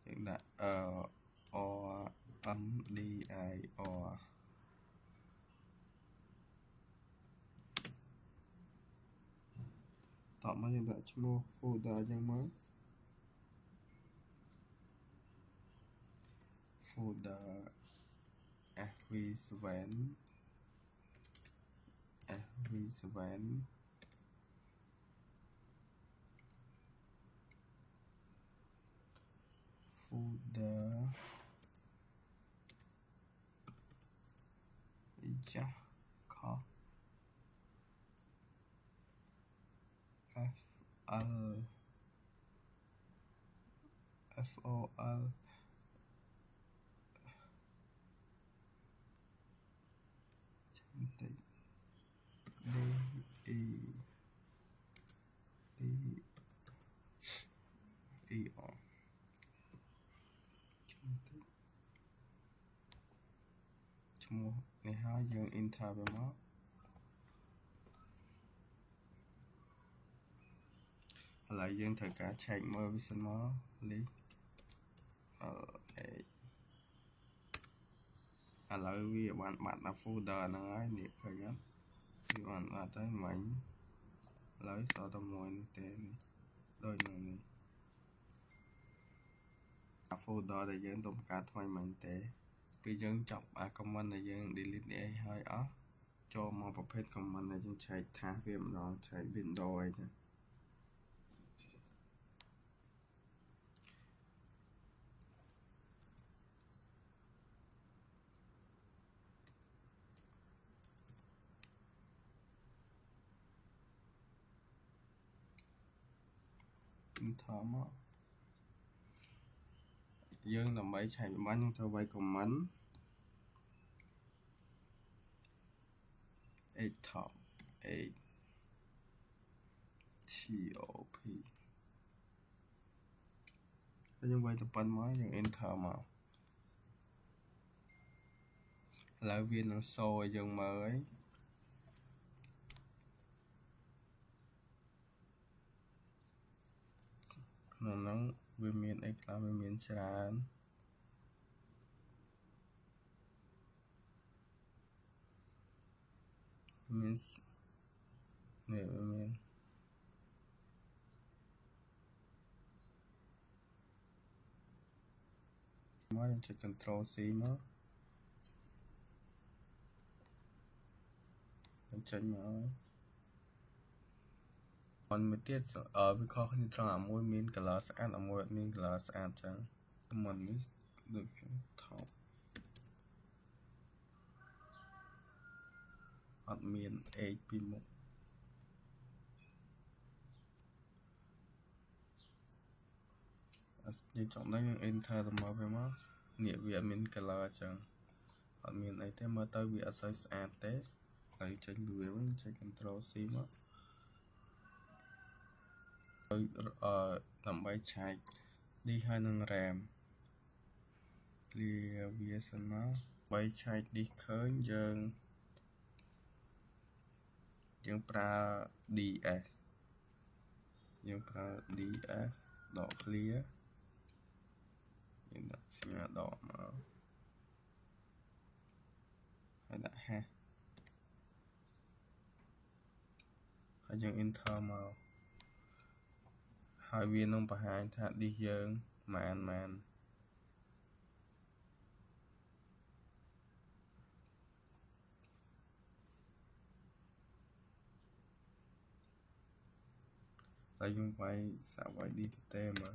hiện tại o ấm đi ai tạo mà hiện tại mua folder yang mới folder fv7 folder chắc có fl fol chân tịch mua này hai dương enter về nó lại dương thời cả chạy mơ với sân nó lý lại vì bạn là folder nó ấy niệm phải nhá thì bạn là tới mình lấy số tầm mùi này thế này đôi này folder để dương tụm cả thôi mình thế bây giờ chọc comment này dương delete này hơi cho mộtประเภท comment này dương chạy thả viêm đó chạy window ấy chứ thở mà dương làm mấy chạy bán cho vay comment a top a top nhưng vay tập bắn mới những enter mà lại viên nó sôi dần mới nó viên miền ấy là viên miền tràn miền nè miền mới chỉ control C mà tránh mà còn mới tiết ở với kho như trong ở môi miền class and ở môi miền class and chẳng mình mới được thọc admin AP1 như trọng đấy enter mà về má nghĩa vì admin color chẳng admin ấy thế mà tới vì associate thế lấy tránh vì với tránh control C mà làm bài chạy đi hai nâng RAM clear via sân máu bài chạy đi khơi dương pra DS dương pra DS đỏ clear nhưng đặt xin là đỏ mà hay đã ha hay dương enter màu hai viên ông bà hai thả đi dương màn tại dùng vai xả vai đi tê mà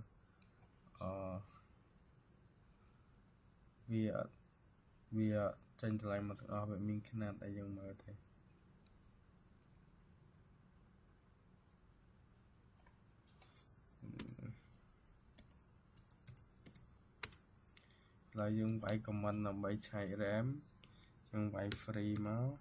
vì tranh lại mà về mình khả năng tại dùng mở thế là dùng vai comment làm bài chạy RAM dùng vai free máu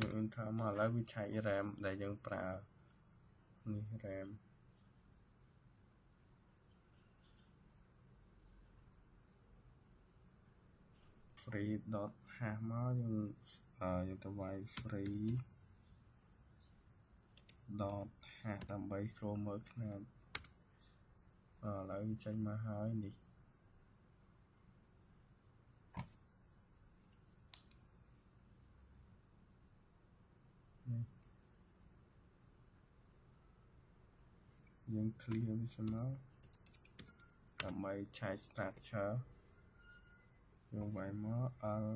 យើង enter មកឥឡូវវាឆែក RAM ដែលយើងប្រើនេះ RAM free dot hash មកយើងទៅវាយ free dot hash ដើម្បីស្រួលមើលខ្នាតឥឡូវចេញមកហើយនេះយើង clear វាសិនមកដើម្បីឆែក structure យើងវាយមក L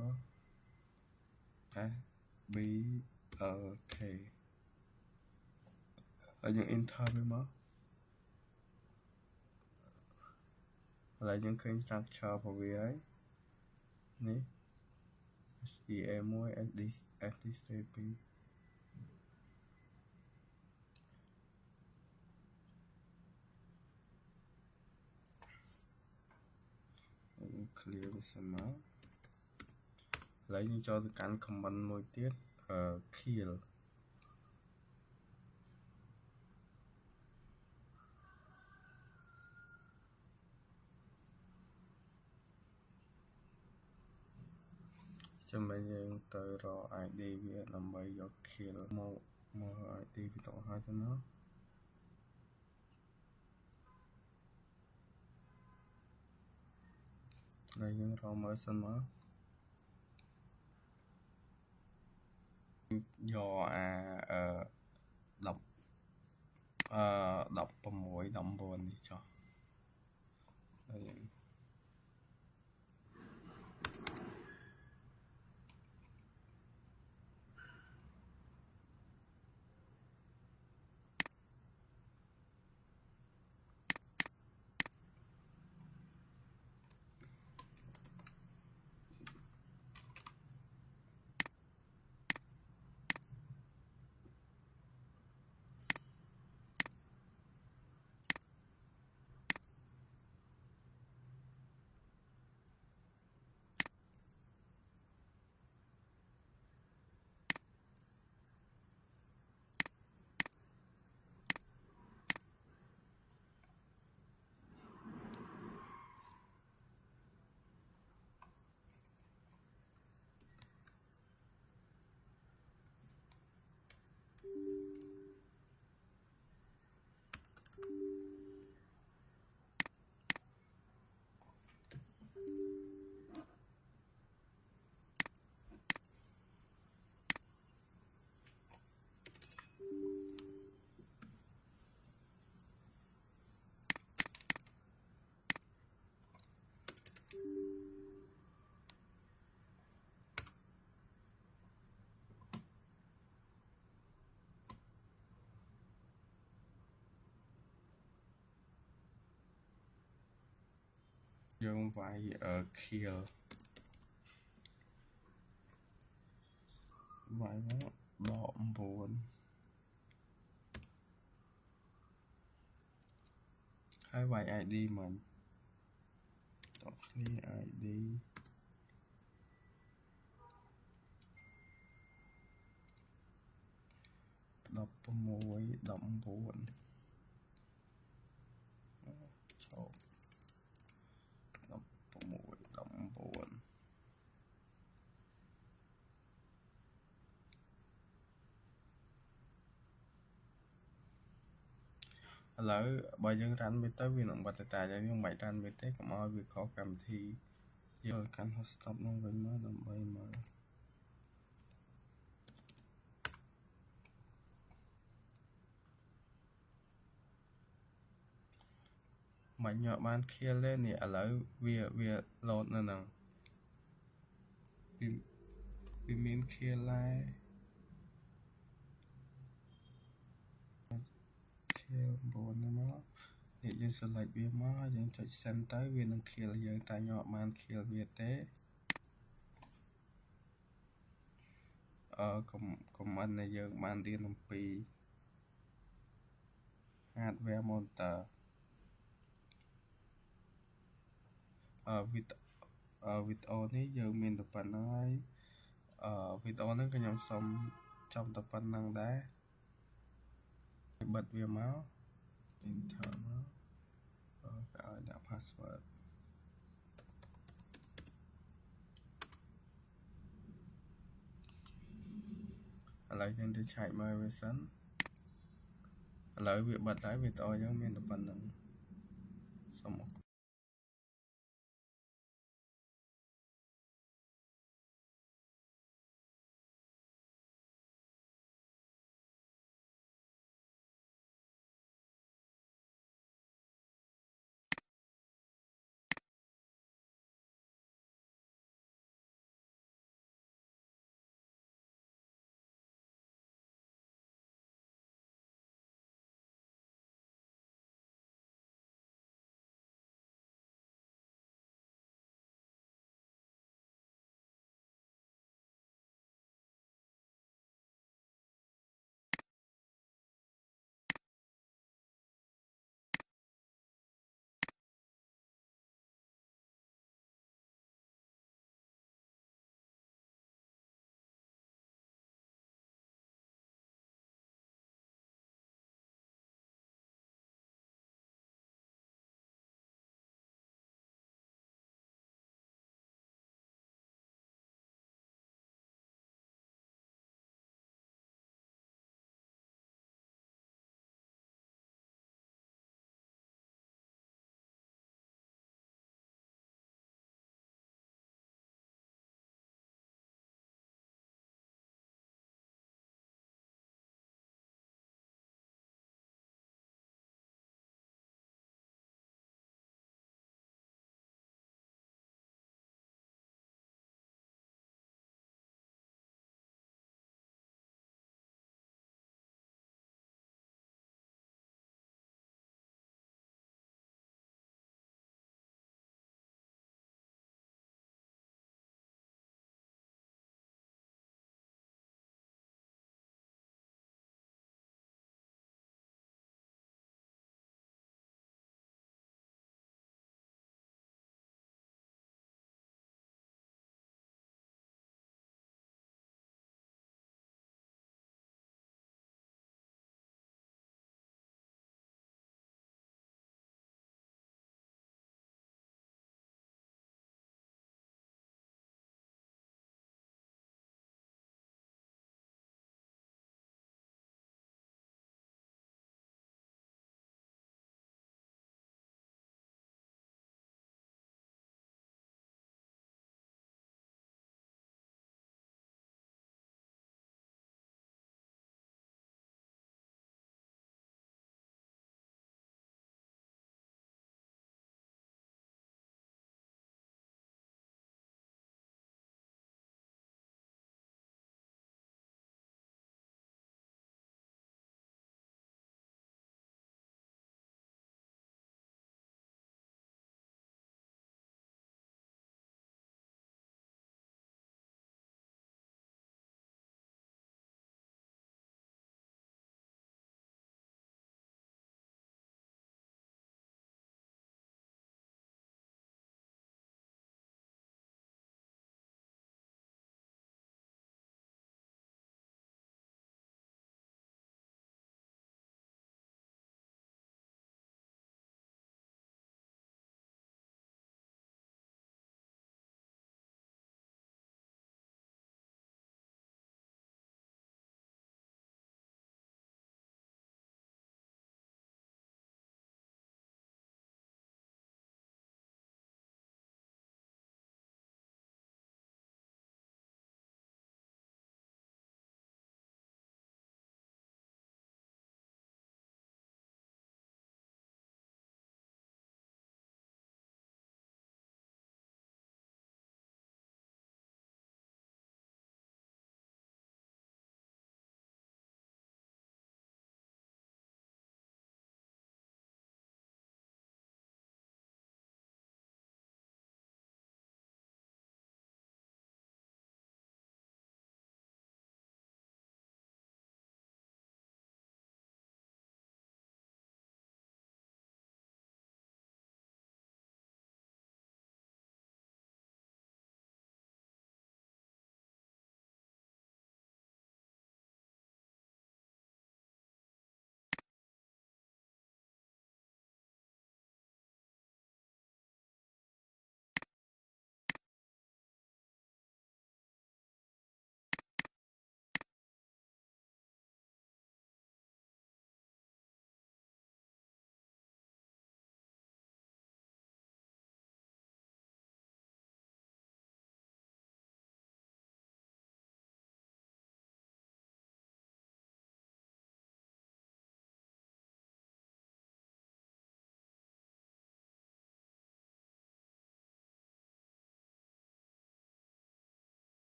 S B L K ហើយយើង enter វាមកឥឡូវយើងឃើញ structure របស់វាហើយនេះ SDA 1 SDC 2clear វាសិនមកឥឡូវយើងចូលទៅកាន់ comment មួយទៀត kill ចាំមិនយើងទៅរក ID វាដើម្បីយក kill មក ID វាទៅហើយទៅមកហើយយើងរកមើលសិនមកយកអា16 19នេះចុះហើយយើងវាយ kill វាយមកដក 9ហើយវាយ ID មិនតោះ clear ID 16 19ចូលឥឡូវបើយើងរ៉ាន់វាទៅវានឹងបាត់តែយើងមិនបាច់រ៉ាន់វាទេកុំឲ្យវាខុសកម្មវិធីយើងកាន់ hotstop នោះវិញមកដើម្បីមើលមិនញ៉ាំបាន kill ទេនេះឥឡូវវា load នៅហ្នឹងវាមាន kill ដែរ kill 9ហ្នឹងមកនេះយើង select វាមកយើងចុច send ទៅវានឹង kill យើងតែញ៉ាំបាន kill វាទេcomment ដែលយើងបានរៀនអំពី hardware monitor វីដេអូនេះយើងមានតែប៉ុណ្្នឹងហើយវីដេអូហ្នឹងក៏ខ្ញុំសូម ចំតែប៉ុណ្្នឹងដែរបិទវាមក enter មកក៏ឲ្យដាក់ password ឥឡូវយើងទៅឆែកមើលវាសិនឥឡូវវាបិទហើយវីដេអូយើងមានតែប៉ុណ្្នឹងសូមអរគុណ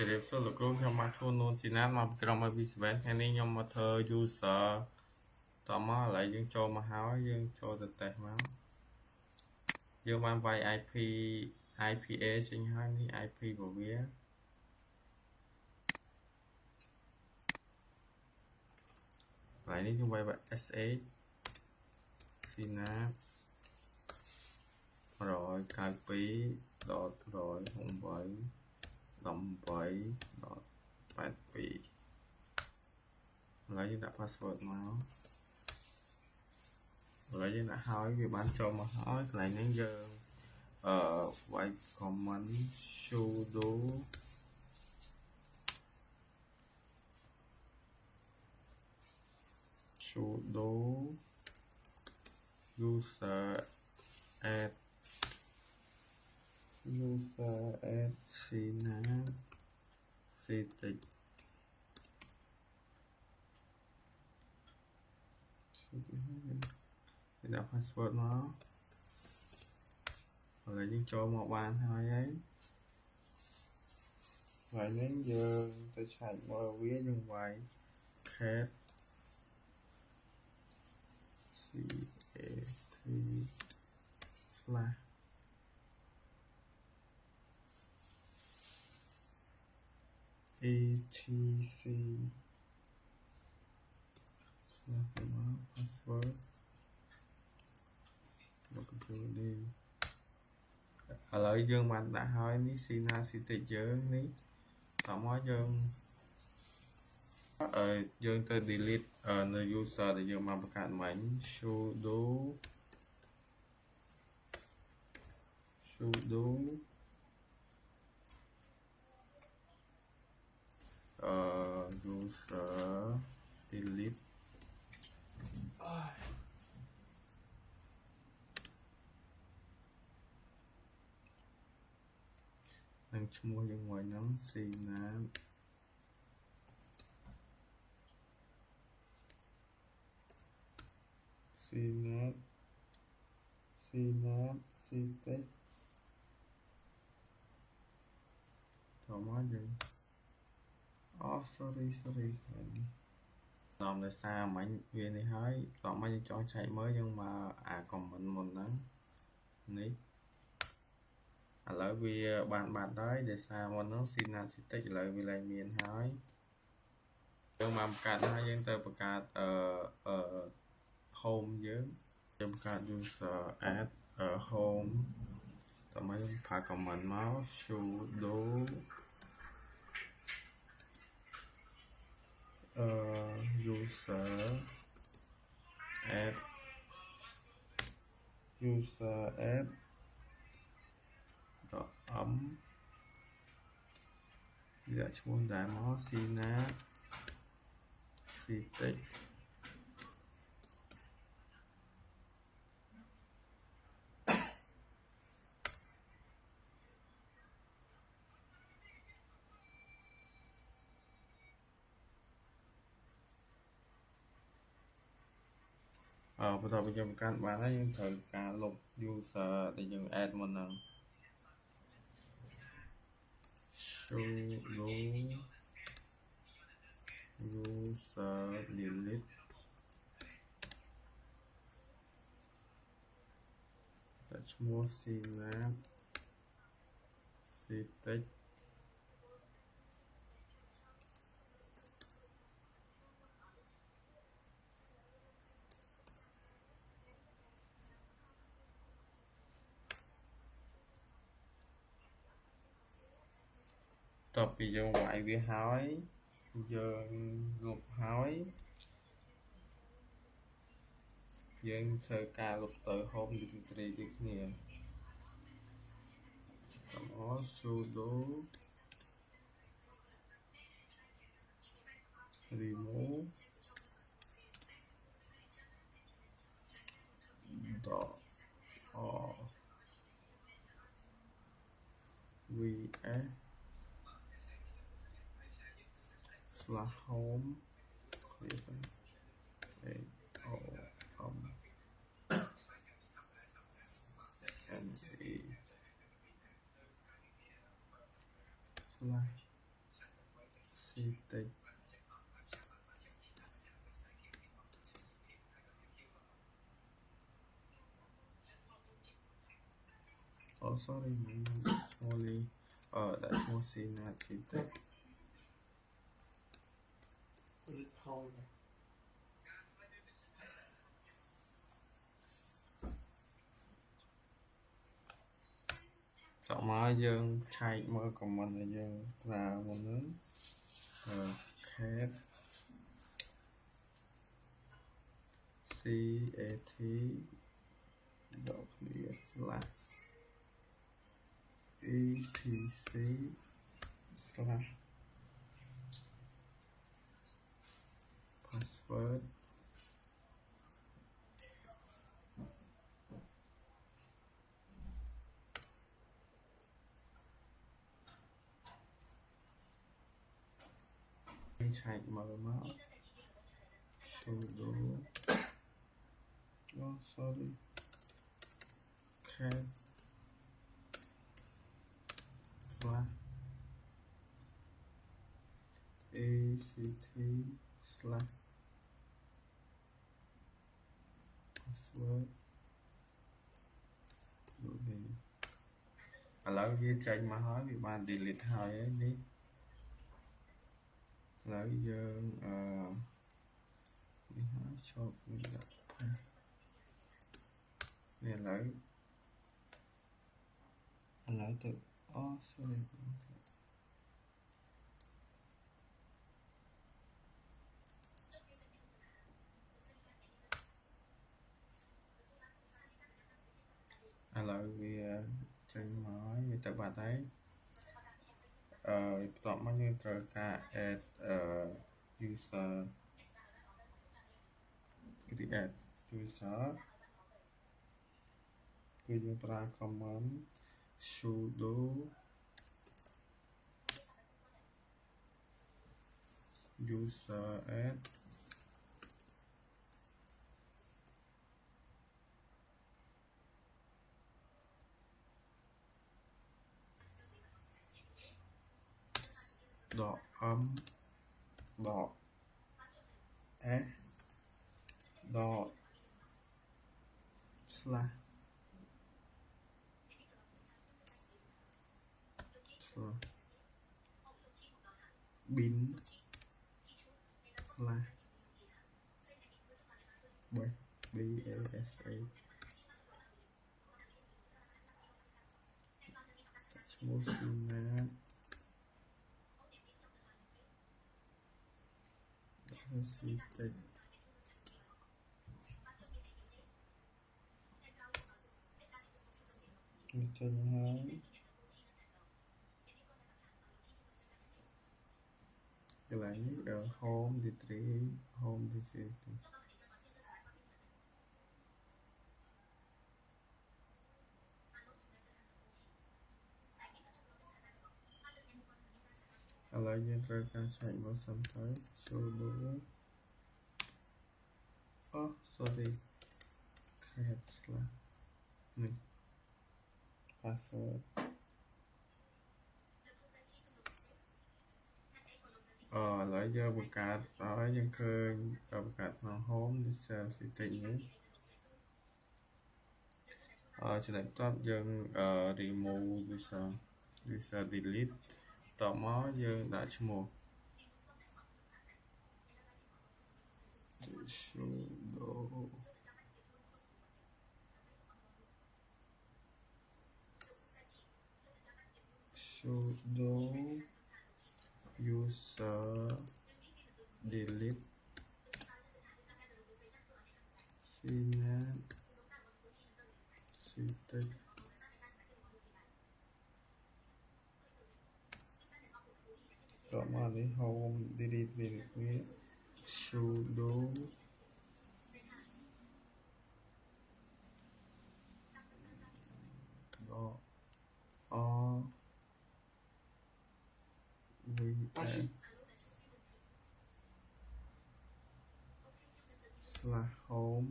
Chỉ đẹp số lực luôn trong mặt luôn luôn xin mà trong mà visual cái này nhưng mà thơ user tò mò lại dương cho mà hỏi dương cho thực tế máu dương ban vay IP IPA sinh hai ní IP của vía lại ní chúng vay bạn SH Synapse rồi cài phí đọt rồi không vậy đồng vậy đọt bát phí lấy như đặt password máu lấy như là hỏi vì bán cho mà hỏi lại những giờ vậy comment sudo user add synapse static đặt password nó rồi những cho một bàn thôi ấy vậy đến giờ tôi chạy mở vía như vậy cat slash etc slash password một cái đi ở lại dương bạn đã hỏi ní synapse dương ní tạm nói dương dương tới delete nơi user để dương mà cạn mảnh sudo user delete đang mua những ngoài nắng synapse static thoải mái gì sorry cái này làm để sao mà viên này hơi còn mấy cho chạy mới nhưng mà còn mình một nắng ní lại vì bạn đấy để sao mà nó xin là static lại vì lại miền hơi nhưng mà cả hai dân từ cả home dưới trong cả user add ở home tao mới phải comment máu sudo user add đỏ ấm dạ chúng đại máu synapse static bắt đầu bây giờ các bạn ấy những thời cả lục user để dùng add một lần sudo user delete that's more synapse static tập bây giờ ngoại vi hỏi giờ lục hỏi dân thời ca lục tới hôm đi đi nè có sudo remove dot vs slash home slash xì tịch oh sorry mình only that's more xin là xì tịch chọn mà dương chạy mơ của mình là dương là một nước cat cat đọc địa slash etc slash password chạy mở máu sudo oh sorry cat slash act slash password rồi lỡ kia chạy mà hỏi bị bạn delete hỏi ấy đi lỡ giờ đi hỏi cho mình gặp nè lỡ tự sorry lỡ vì chân nói vì tập bạn ấy tọa bao nhiêu trở cả add user create user cứ dùng ra command sudo user add dot dot s dot slash bin slash basa small sinat xì tịch chân hai cái này ở home thì three home thì xì lại dân ra ca chạy vào sân tới số đủ sorry cat slash này password lại giờ bật cát đó dân khơi bật cát nó home đi sao xì tịnh ấy cho nên top dân remove user delete tỏ mó dân đã cho một sudo user delete sinat ctec chọn mà lấy home delete về cái sudo vn slash home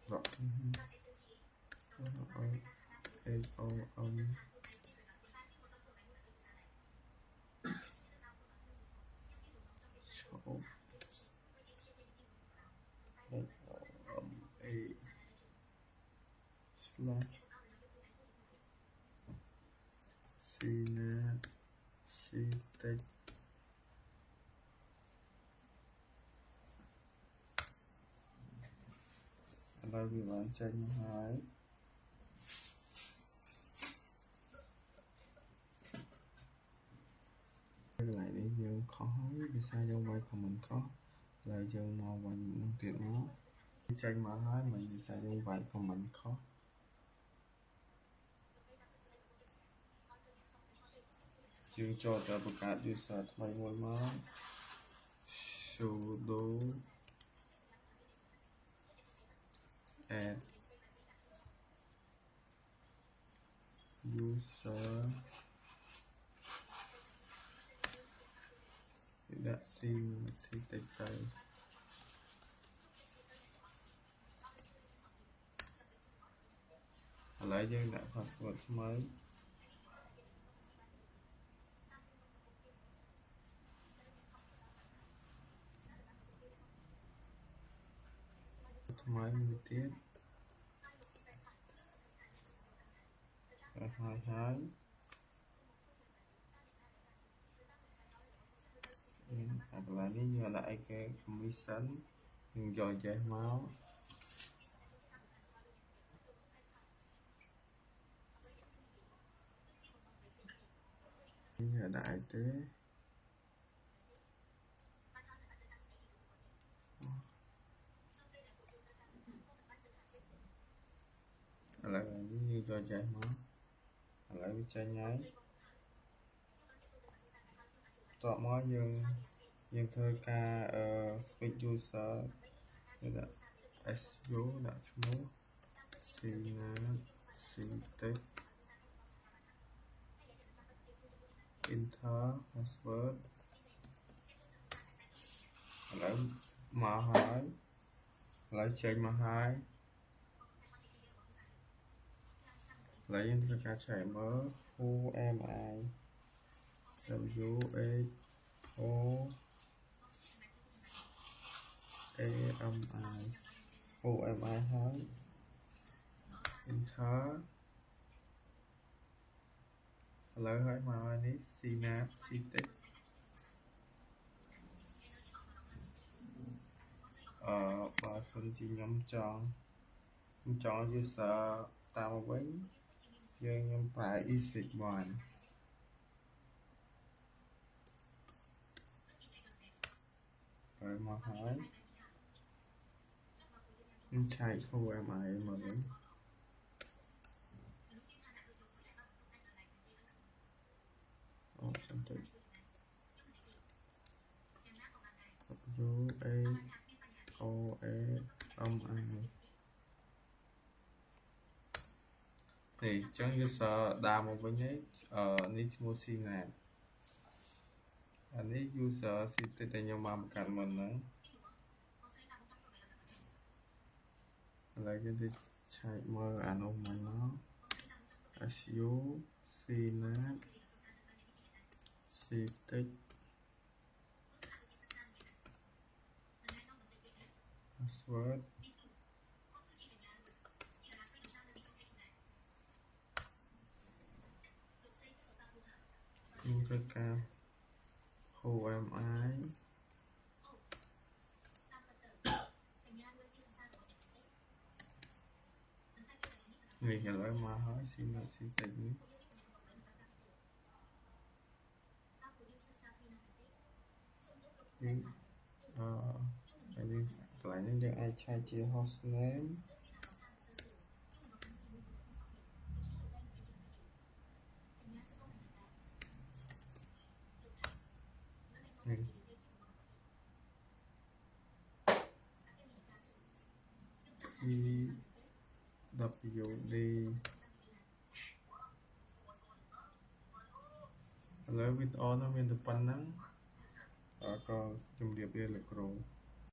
rồi slash synapse text rồi vì bạn tranh hỏi lại để dương khó vì sao trong vậy của mình có là dương màu và những năng tiện nó tranh mà hỏi mình vì sao trong vậy của mình khó dương cho ta bật cả user thay ngôi máu sudo add user đã xin tách tay lại dương đã password mới máy một tiết hai hoặc là nếu như lại cái commission mình dò chạy máu như là đại tế lại là như dò chạy máu lại với chai nháy tọa máu dương thơ ca speed user đã SU đã chú synapse enter password lại mở hỏi lại change mở hai lấy những thứ cá chạy mở who am I w a o am I who am I hỏi enter lấy hỏi mà ní synapse text bà xin chỉ nhóm chọn user tạo với dương nhóm phải exit one rồi mà hỏi chạy không em ai mà vẫn something w a o a I thì trong user đa một với nhé nick mua xin nè anh ấy user xin tên tên nhau mà cạnh mình nữa lại cái đi chạy mơ ảnh ông mình nó SU synapse text password user ca who am I người trả lời mà hỏi xin tỉnh nhưng lại những cái ai trai chia hostname PWD lấy with all nó bên tập năng có chùm điệp đây là chrome